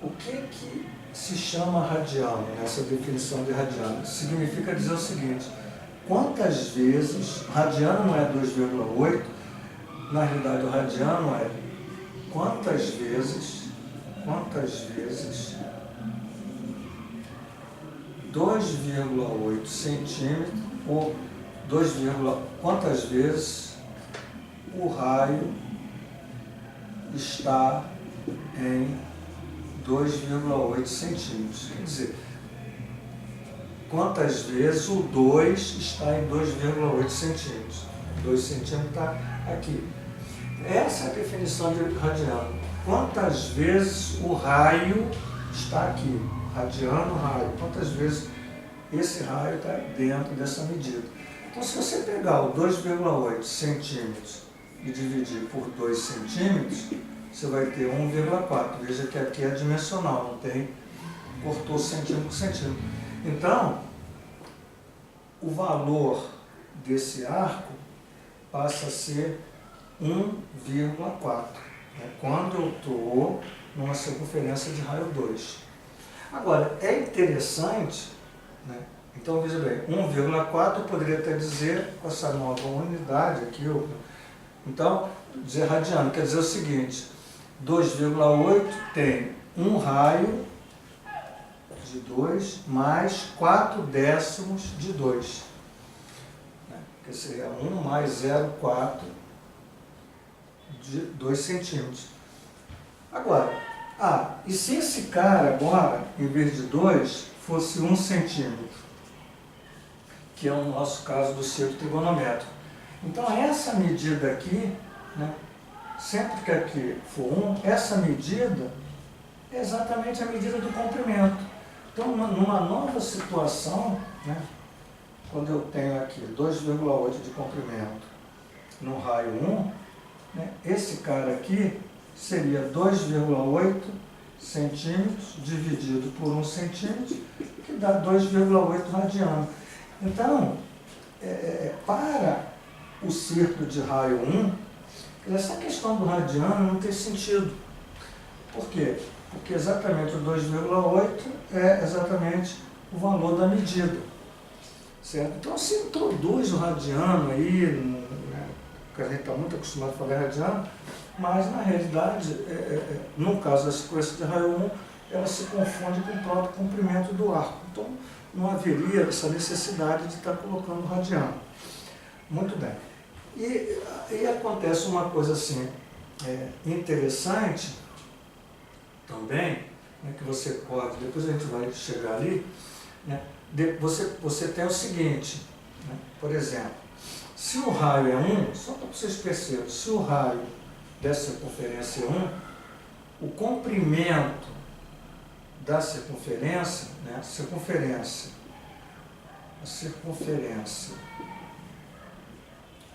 o que se chama radiano, nessa definição de radiano? Significa dizer o seguinte: quantas vezes, radiano não é 2,8, na realidade o radiano é quantas vezes 2,8 centímetros, ou quantas vezes o raio está em 2,8 centímetros. Quer dizer, quantas vezes o 2 está em 2,8 centímetros. 2 centímetros está aqui. Essa é a definição de radiano. Quantas vezes o raio está aqui? Radiano, raio. Quantas vezes esse raio está dentro dessa medida? Então, se você pegar o 2,8 centímetros e dividir por 2 centímetros, você vai ter 1,4. Veja que aqui é dimensional, não tem, cortou centímetro por centímetro. Então, o valor desse arco passa a ser 1,4, né, quando eu estou numa circunferência de raio 2. Agora, é interessante, né? Então, veja bem, 1,4 eu poderia até dizer, com essa nova unidade aqui, então, dizer radiano, quer dizer o seguinte: 2,8 tem um raio de 2 mais 4 décimos de 2. Né? Que seria 1 mais 0,4 de 2 centímetros. Agora, e se esse cara agora, em vez de 2, fosse 1 centímetro? Que é o nosso caso do círculo trigonométrico. Então, essa medida aqui, né, sempre que aqui for 1, essa medida é exatamente a medida do comprimento. Então, numa nova situação, né, quando eu tenho aqui 2,8 de comprimento no raio 1, né, esse cara aqui seria 2,8 centímetros dividido por 1 centímetro, que dá 2,8 radiano. Então, para o círculo de raio 1, essa questão do radiano não tem sentido. Por quê? Porque exatamente o 2,8 é exatamente o valor da medida. Certo? Então, se introduz o radiano aí, né, porque a gente está muito acostumado a falar radiano, mas na realidade, no caso da sequência de raio 1, ela se confunde com o próprio comprimento do arco. Então, não haveria essa necessidade de estar colocando radiano. Muito bem. E acontece uma coisa assim, interessante também, né, que você pode, depois a gente vai chegar ali, né, você tem o seguinte, né, por exemplo, se o raio é 1, só para vocês perceberem, se o raio dessa circunferência é 1, o comprimento da circunferência, né, a circunferência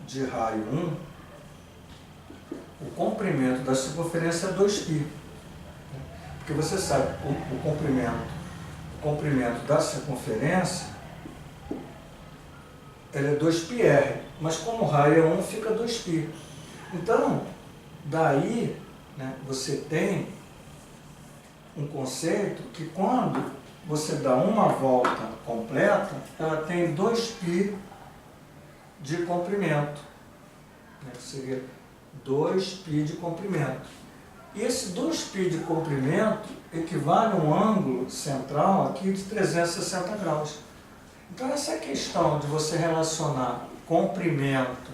de raio 1, o comprimento da circunferência é 2π. Porque você sabe, o comprimento da circunferência ele é 2πr, mas como o raio é 1, fica 2π. Então, daí, né, você tem um conceito que quando você dá uma volta completa, ela tem 2π de comprimento. Né, seria 2π de comprimento. E esse 2π de comprimento equivale a um ângulo central aqui de 360 graus. Então, essa questão de você relacionar comprimento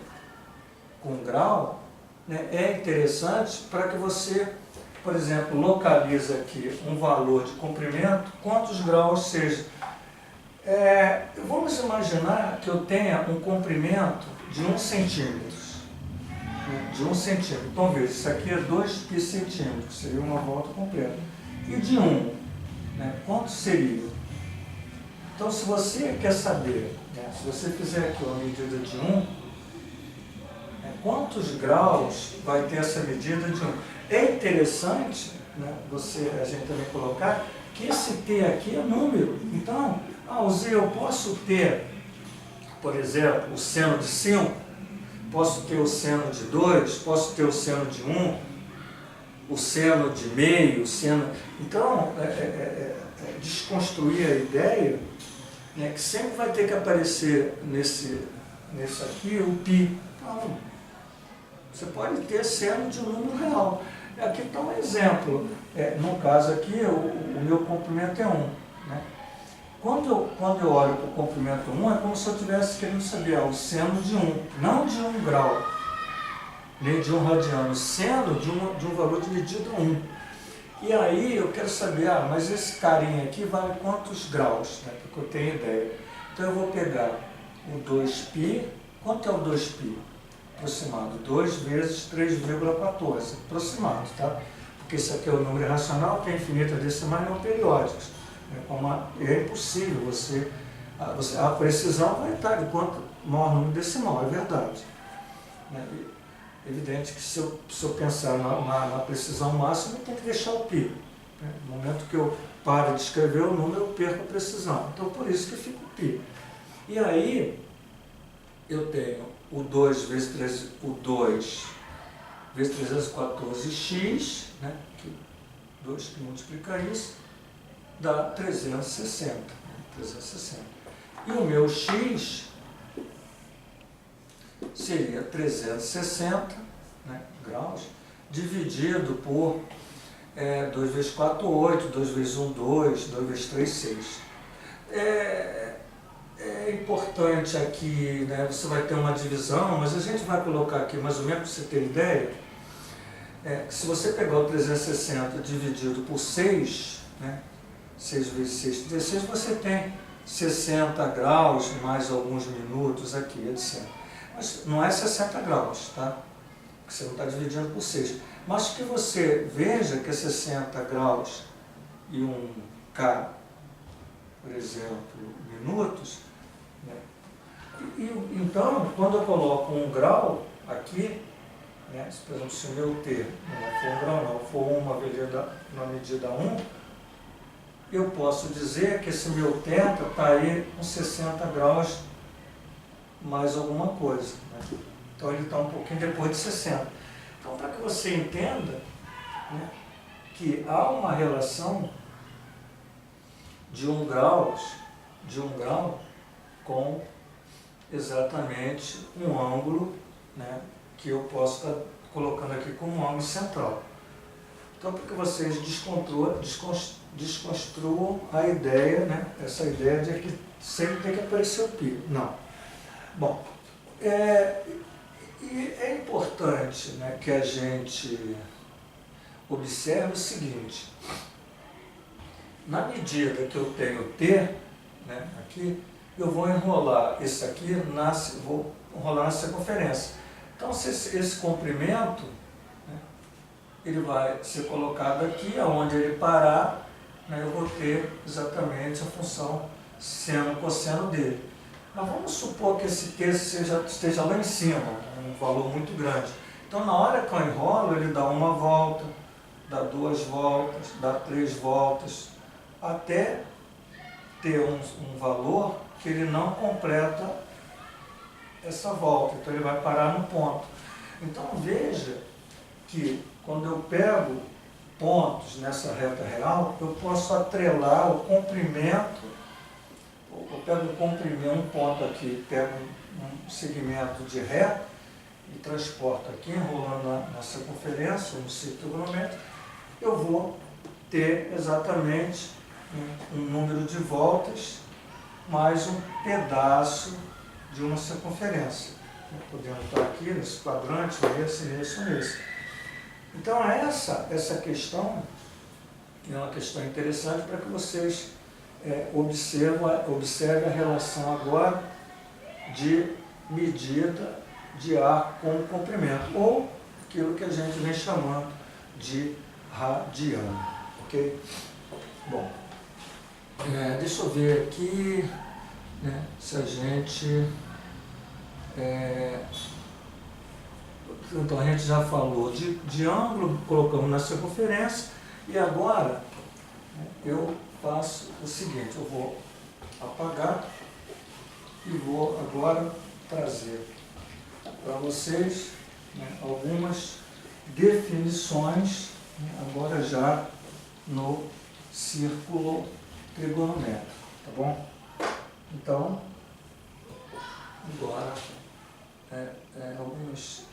com grau, né, é interessante para que você, por exemplo, localize aqui um valor de comprimento, quantos graus seja. Vamos imaginar que eu tenha um comprimento de 1 centímetro. De 1 centímetro. Então, veja, isso aqui é 2π centímetros, seria uma volta completa. E de 1, né, quanto seria? Então, se você quer saber, né, se você fizer aqui uma medida de 1, quantos graus vai ter essa medida de 1? É interessante, né, a gente também colocar que esse T aqui é número. Então, eu posso ter, por exemplo, o seno de 5, posso ter o seno de 2, posso ter o seno de 1, o seno de meio, o seno... Então, desconstruir a ideia, né, que sempre vai ter que aparecer nesse aqui o π. Então, você pode ter seno de um número real. Aqui está um exemplo. No caso aqui, o meu comprimento é 1. Né? Quando eu olho para o comprimento 1, é como se eu estivesse querendo saber o seno de 1, não de 1 grau, nem de 1 radiano, o seno de um valor de medida 1. E aí eu quero saber, mas esse carinha aqui vale quantos graus, né, porque eu tenho ideia. Então eu vou pegar o 2π, quanto é o 2π? Aproximado, 2 vezes 3,14, aproximado, tá? Porque isso aqui é o número irracional, tem infinitas decimais não periódicos. É impossível a precisão vai estar de quanto maior número decimal, é verdade. É evidente que se eu pensar na precisão máxima, eu tenho que deixar o π. No momento que eu paro de escrever o número, eu perco a precisão. Então, por isso que fica o π. E aí, eu tenho o 2 vezes 314x, né, 2 que multiplica isso, dá 360. E o meu x seria 360, né, graus, dividido por 2 vezes 4, 8, 2 vezes 1, 2, 2 vezes 3, 6. É importante aqui, né, você vai ter uma divisão, mas a gente vai colocar aqui mais ou menos para você ter ideia, que se você pegar o 360 dividido por 6, né, 6 vezes 6, 16, você tem 60 graus, mais alguns minutos aqui, etc. Mas não é 60 graus, tá? Porque você não está dividindo por 6. Mas que você veja que é 60 graus e 1K, por exemplo, minutos, né? Então, quando eu coloco 1 grau, aqui, né, se, por exemplo, se o meu T não for um grau, não for uma na medida 1, eu posso dizer que esse meu θ está aí com 60 graus mais alguma coisa. Né? Então ele está um pouquinho depois de 60. Então, para que você entenda, né, que há uma relação de 1 grau com exatamente um ângulo, né, que eu posso estar colocando aqui como um ângulo central. Então, para que vocês desconstruam a ideia, né, essa ideia de que sempre tem que aparecer o π. Não. Bom, e é importante, né, que a gente observe o seguinte: na medida que eu tenho T, né, aqui, eu vou enrolar esse aqui, vou enrolar na circunferência. Então, se esse comprimento, né, ele vai ser colocado aqui, aonde ele parar, né, eu vou ter exatamente a função seno cosseno dele. Mas vamos supor que esse T esteja lá em cima, um valor muito grande. Então, na hora que eu enrolo, ele dá uma volta, dá 2 voltas, dá 3 voltas, até ter um valor que ele não completa essa volta. Então, ele vai parar no ponto. Então, veja que quando eu pego pontos nessa reta real, eu posso atrelar o comprimento. Eu pego um ponto aqui, pego um segmento de ré e transporto aqui, enrolando na circunferência, no círculo trigonométrico, eu vou ter exatamente um número de voltas mais um pedaço de uma circunferência. Podemos estar aqui nesse quadrante, nesse. Então, essa questão é uma questão interessante para que vocês observem a relação agora de medida de ar com comprimento, ou aquilo que a gente vem chamando de radiano. Ok? Bom, deixa eu ver aqui, né, se a gente... então, a gente já falou de ângulo, colocamos na circunferência, e agora, né, eu faço o seguinte: eu vou apagar e vou agora trazer para vocês, né, algumas definições, né, agora já no círculo trigonométrico, tá bom? Então, agora algumas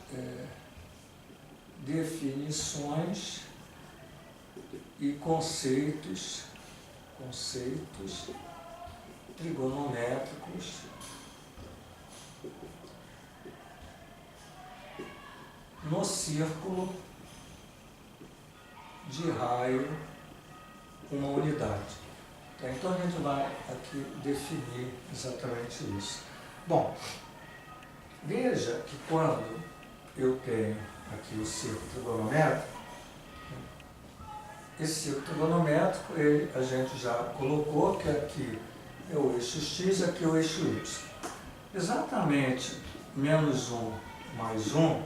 definições e conceitos trigonométricos no círculo de raio uma unidade. Então a gente vai aqui definir exatamente isso. Bom, veja que quando eu tenho aqui o círculo trigonométrico, esse círculo trigonométrico, a gente já colocou que aqui é o eixo x, aqui é o eixo y. Exatamente menos 1 mais 1,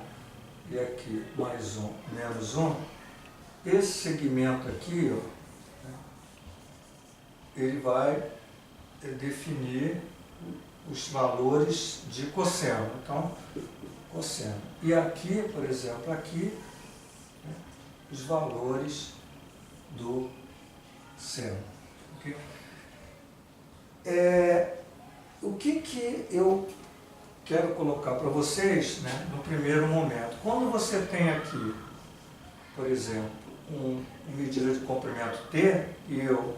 e aqui mais 1 menos 1, esse segmento aqui, ó, ele vai definir os valores de cosseno. Então, cosseno. E aqui, por exemplo, aqui, né, os valores do seno. Okay? O que eu quero colocar para vocês, né, no primeiro momento? Quando você tem aqui, por exemplo, uma medida de comprimento T, e eu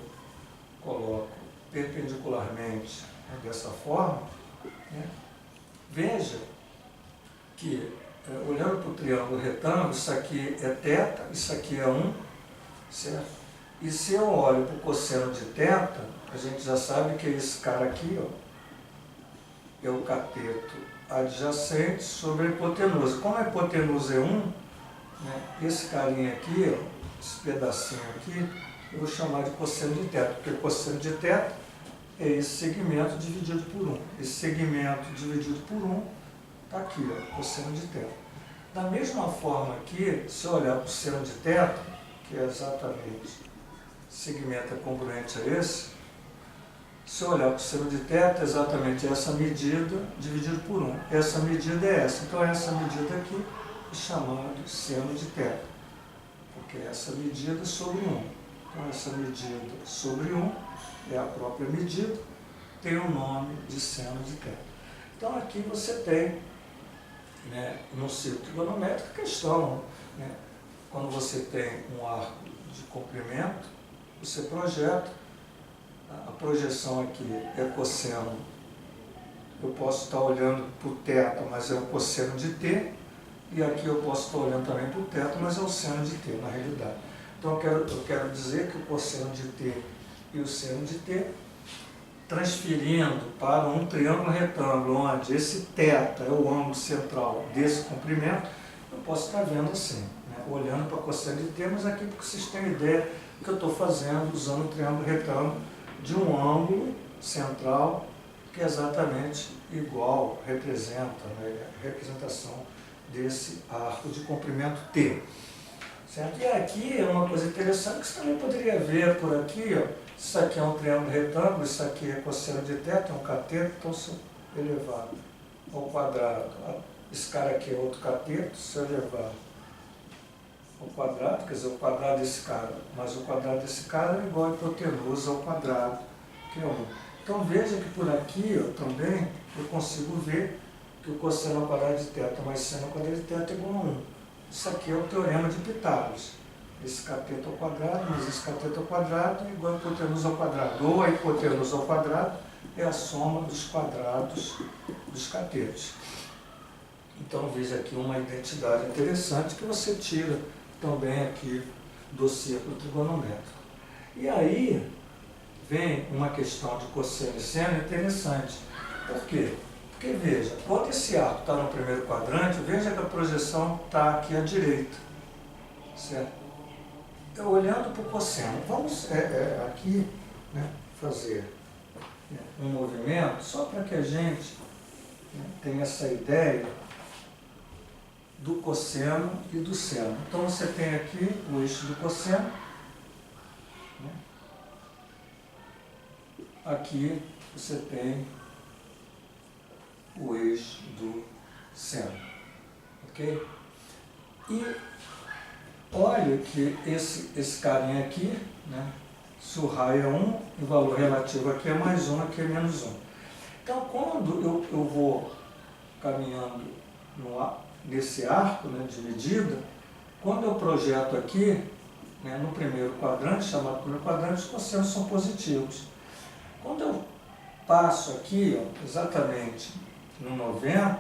coloco perpendicularmente, né, dessa forma, né, veja que, olhando para o triângulo retângulo, isso aqui é θ, isso aqui é 1, certo? E se eu olho para o cosseno de θ, a gente já sabe que esse cara aqui, ó, é o cateto adjacente sobre a hipotenusa. Como a hipotenusa é 1, né, esse carinha aqui, ó, esse pedacinho aqui, eu vou chamar de cosseno de θ, porque o cosseno de θ é esse segmento dividido por 1. Esse segmento dividido por 1 Está aqui, ó, cosseno de θ. Da mesma forma aqui, se eu olhar para o seno de θ, que é exatamente segmento congruente a esse, se eu olhar para o seno de θ, é exatamente essa medida dividido por 1. Essa medida é essa. Então, essa medida aqui é chamada seno de θ, porque é essa medida sobre 1. Então, essa medida sobre 1 é a própria medida, tem o nome de seno de θ. Então, aqui você tem, né, no círculo trigonométrico, a questão, né, quando você tem um arco de comprimento, você projeta, a projeção aqui é cosseno, eu posso estar olhando para o θ, mas é o cosseno de t, e aqui eu posso estar olhando também para o θ, mas é o seno de t, na realidade. Então eu quero dizer que o cosseno de t e o seno de t, transferindo para um triângulo retângulo, onde esse θ é o ângulo central desse comprimento, eu posso estar vendo assim, né, olhando para o cosseno de t, mas aqui porque vocês têm ideia que eu estou fazendo usando o triângulo retângulo de um ângulo central que é exatamente igual, representa, né, a representação desse arco de comprimento T. Certo? E aqui é uma coisa interessante que você também poderia ver por aqui, ó, isso aqui é um triângulo retângulo, isso aqui é cosseno de θ, é um cateto, então se eu elevar ao quadrado, esse cara aqui é outro cateto, se eu elevar ao quadrado, quer dizer, o quadrado desse cara, mas o quadrado desse cara é igual a hipotenusa ao quadrado, que é 1. Então veja que por aqui ó, também eu consigo ver que o cosseno ao quadrado de θ mais seno ao quadrado de θ é igual a 1. Isso aqui é o teorema de Pitágoras. Esse cateto ao quadrado, mas esse cateto ao quadrado é igual a hipotenusa ao quadrado. Ou a hipotenusa ao quadrado é a soma dos quadrados dos catetos. Então veja aqui uma identidade interessante que você tira também aqui do círculo trigonométrico. E aí vem uma questão de cosseno e seno interessante. Por quê? Porque veja, quando esse arco está no primeiro quadrante, veja que a projeção está aqui à direita. Certo? Então, olhando para o cosseno, vamos aqui, né, fazer, né, um movimento só para que a gente, né, tenha essa ideia do cosseno e do seno. Então você tem aqui o eixo do cosseno, né? Aqui você tem o eixo do seno, ok? E olha que esse carinha aqui, né, se o raio é 1, o valor relativo aqui é mais 1, aqui é menos 1. Então quando eu vou caminhando nesse arco, né, de medida, quando eu projeto aqui, né, no primeiro quadrante, chamado primeiro quadrante, os cossenos são positivos. Quando eu passo aqui, ó, exatamente no 90,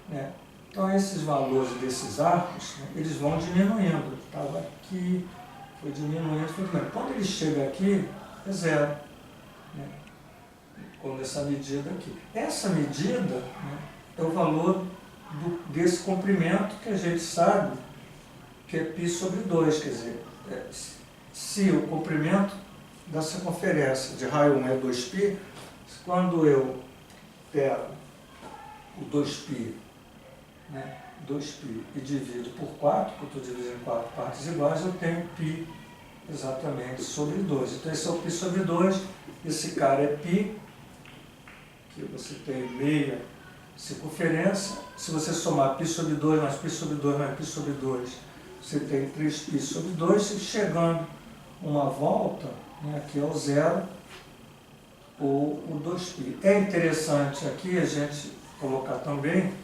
né, então esses valores desses arcos, né, eles vão diminuindo. Estava aqui, foi diminuindo, foi diminuindo. Quando ele chega aqui, é 0. Né, quando essa medida aqui. Essa medida, né, é o valor desse comprimento que a gente sabe que é π sobre 2, quer dizer, se o comprimento da circunferência de raio 1 é 2π, quando eu pego o 2π, né, 2π e divido por 4, porque eu estou dividindo em 4 partes iguais, eu tenho π exatamente sobre 2. Então esse é o π sobre 2, esse cara é π, que você tem meia circunferência. Se você somar π sobre 2 mais π sobre 2 mais π sobre 2, você tem 3π sobre 2, e chegando uma volta, né, aqui é o 0, ou o 2π. É interessante aqui a gente colocar também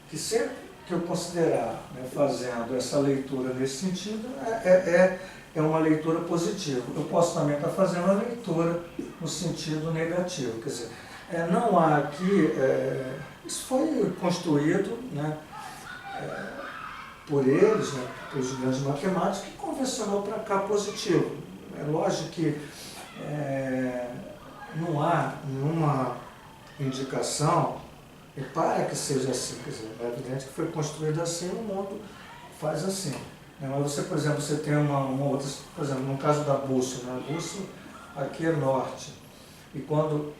que sempre que eu considerar, né, fazendo essa leitura nesse sentido, é uma leitura positiva. Eu posso também estar fazendo a leitura no sentido negativo, quer dizer, não há aqui, isso foi construído, né, por eles, né, pelos grandes matemáticos, que convencionou para cá positivo. É lógico que não há nenhuma indicação e para que seja assim, quer dizer, é evidente que foi construído assim, o mundo faz assim. Mas você, por exemplo, você tem uma outra, por exemplo, no caso da bússola, né? A bússola aqui é norte, e quando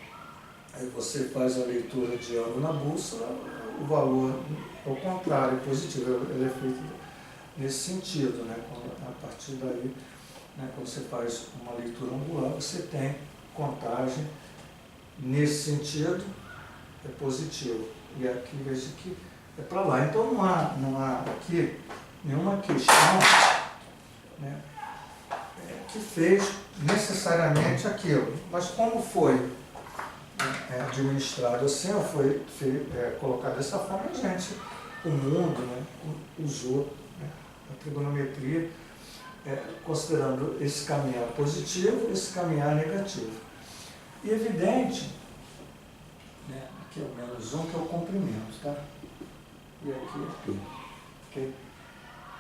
você faz a leitura de ângulo na bússola, o valor, ao contrário, positivo. Ele é feito nesse sentido, né? A partir daí, né, quando você faz uma leitura angular, você tem contagem nesse sentido, é positivo. E aqui, veja que é para lá. Então não há aqui nenhuma questão, né, que fez necessariamente aquilo. Mas como foi administrado assim, ou foi colocado dessa forma, a gente, o mundo, né, usou, né, a trigonometria, considerando esse caminhar positivo e esse caminhar negativo. E evidente, né, aqui é o menos 1, que é o comprimento, tá? E aqui é π. Okay?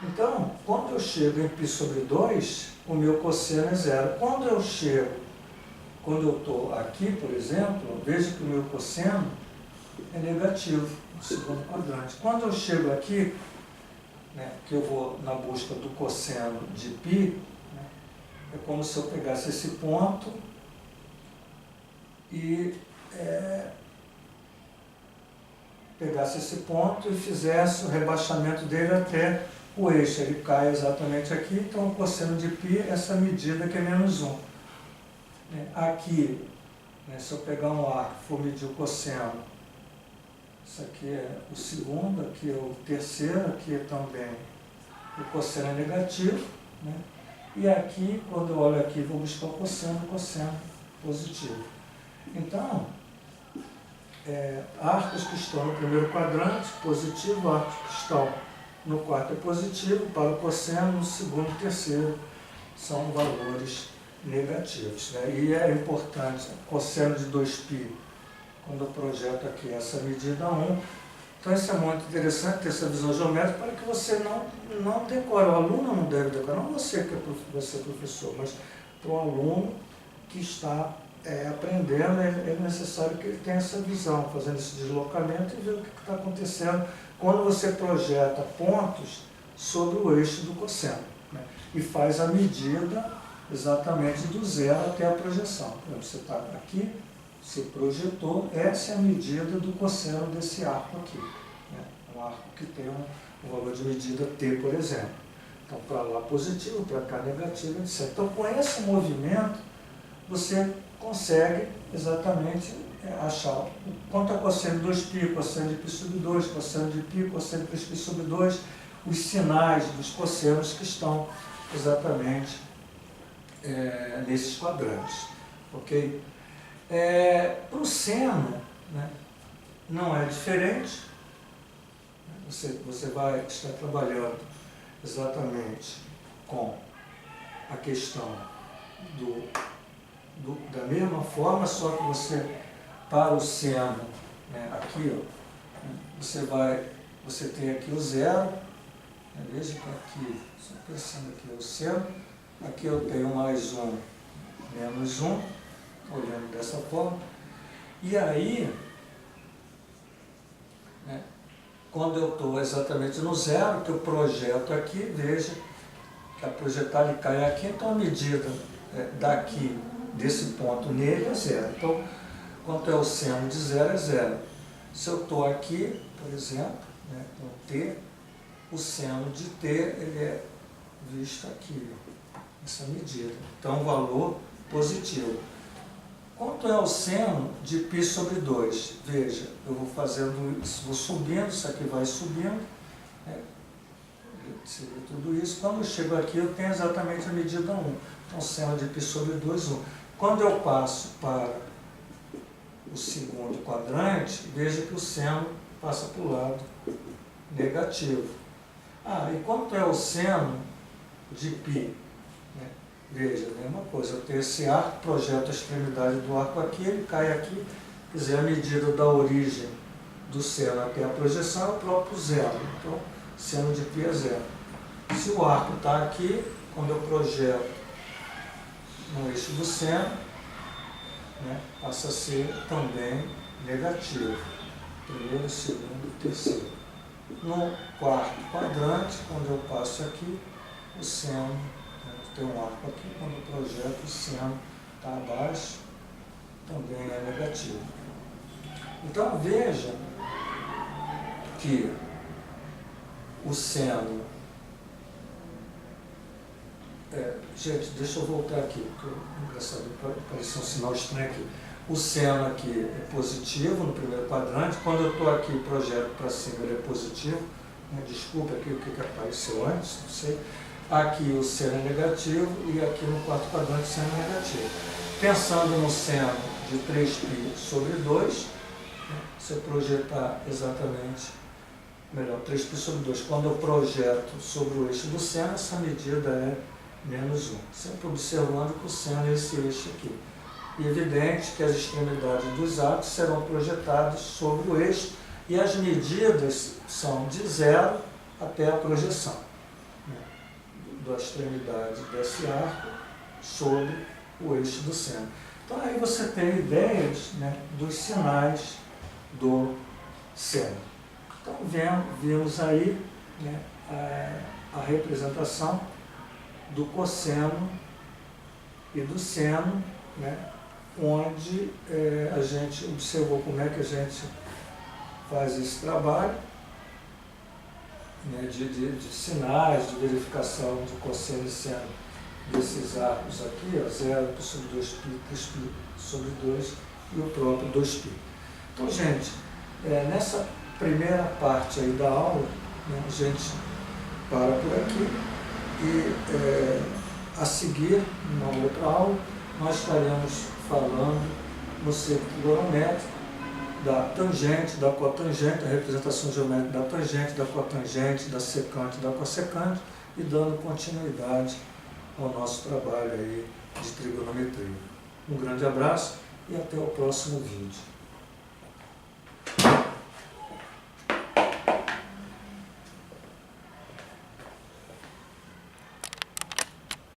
Então, quando eu chego em π sobre 2, o meu cosseno é zero. Quando eu estou aqui, por exemplo, veja que o meu cosseno é negativo, no segundo quadrante. Quando eu chego aqui, né, que eu vou na busca do cosseno de π, né, é como se eu pegasse esse ponto e fizesse o rebaixamento dele até o eixo. Ele cai exatamente aqui, então o cosseno de π é essa medida que é menos 1. Aqui, né, se eu pegar um arco e for medir o cosseno, isso aqui é o segundo, aqui é o terceiro, aqui é também o cosseno é negativo, né? E aqui, quando eu olho aqui, vou buscar o cosseno positivo. Então, arcos que estão no primeiro quadrante, positivo, arcos que estão no quarto é positivo, para o cosseno, no segundo e terceiro são valores negativos, né? E é importante, cosseno de 2π, quando eu projeto aqui essa medida 1. Então isso é muito interessante, ter essa visão geométrica, para que você não decore. O aluno não deve decorar, não você que vai ser professor, mas para o aluno que está aprendendo, é necessário que ele tenha essa visão, fazendo esse deslocamento e ver o que está acontecendo quando você projeta pontos sobre o eixo do cosseno, né? E faz a medida exatamente do zero até a projeção. Então, você está aqui, você projetou, essa é a medida do cosseno desse arco aqui, né? Um arco que tem um valor de medida t, por exemplo. Então, para lá positivo, para cá negativo, etc. Então, com esse movimento, você consegue exatamente achar quanto é cosseno de 2π, cosseno de π sobre 2, cosseno de π, cosseno de 3π sobre 2, os sinais dos cossenos que estão exatamente nesses quadrantes. Ok? Para o seno, né, não é diferente. Você vai estar trabalhando exatamente com a questão da mesma forma, só que você, para o seno, né, aqui, ó, você tem aqui o zero, né, veja que aqui, só pensando aqui, o seno, aqui eu tenho mais 1, menos 1, olhando dessa forma, e aí, né, quando eu estou exatamente no zero, que eu projeto aqui, veja que a projetada cai aqui, então a medida daqui, desse ponto nele, é zero. Então, quanto é o seno de zero, é zero. Se eu estou aqui, por exemplo, né, com t, o seno de t ele é visto aqui, ó, essa medida. Então, valor positivo. Quanto é o seno de π sobre 2? Veja, eu vou fazendo isso, vou subindo, isso aqui vai subindo, né, tudo isso. Quando eu chego aqui, eu tenho exatamente a medida 1. Então, seno de π sobre 2, 1. Quando eu passo para o segundo quadrante, veja que o seno passa para o lado negativo. E quanto é o seno de π? Né? Veja, a mesma coisa, eu tenho esse arco, projeto a extremidade do arco aqui, ele cai aqui, quer dizer, a medida da origem do seno até a projeção é o próprio zero. Então, seno de π é zero. Se o arco está aqui, quando eu projeto no eixo do seno, né, passa a ser também negativo. Primeiro, segundo e terceiro. No quarto quadrante, quando eu passo aqui, o seno, né, tem um arco aqui, quando eu projeto o seno está abaixo, também é negativo. Então veja que o seno... gente, deixa eu voltar aqui, porque engraçado, apareceu um sinal estranho aqui. O seno aqui é positivo no primeiro quadrante. Quando eu estou aqui, projeto para cima, ele é positivo. Desculpa aqui o que apareceu antes, não sei. Aqui o seno é negativo e aqui no quarto quadrante o seno é negativo. Pensando no seno de 3π sobre 2, você projetar exatamente, melhor, 3π sobre 2. Quando eu projeto sobre o eixo do seno, essa medida é menos 1. Sempre observando que o seno é esse eixo aqui. E evidente que as extremidades dos arcos serão projetadas sobre o eixo e as medidas são de 0 até a projeção, da extremidade desse arco sobre o eixo do seno. Então aí você tem ideias, dos sinais do seno. Então vimos aí a representação do cosseno e do seno, onde a gente observou como é que a gente faz esse trabalho, de sinais, de verificação de cosseno e seno desses arcos aqui, 0π sobre 2π, 3π sobre 2 e o próprio 2π. Então, gente, nessa primeira parte aí da aula, a gente para por aqui e a seguir, numa outra aula, nós estaremos falando no círculo trigonométrico da tangente, da cotangente, a representação geométrica da tangente, da cotangente, da secante, da cossecante e dando continuidade ao nosso trabalho aí de trigonometria. Um grande abraço e até o próximo vídeo.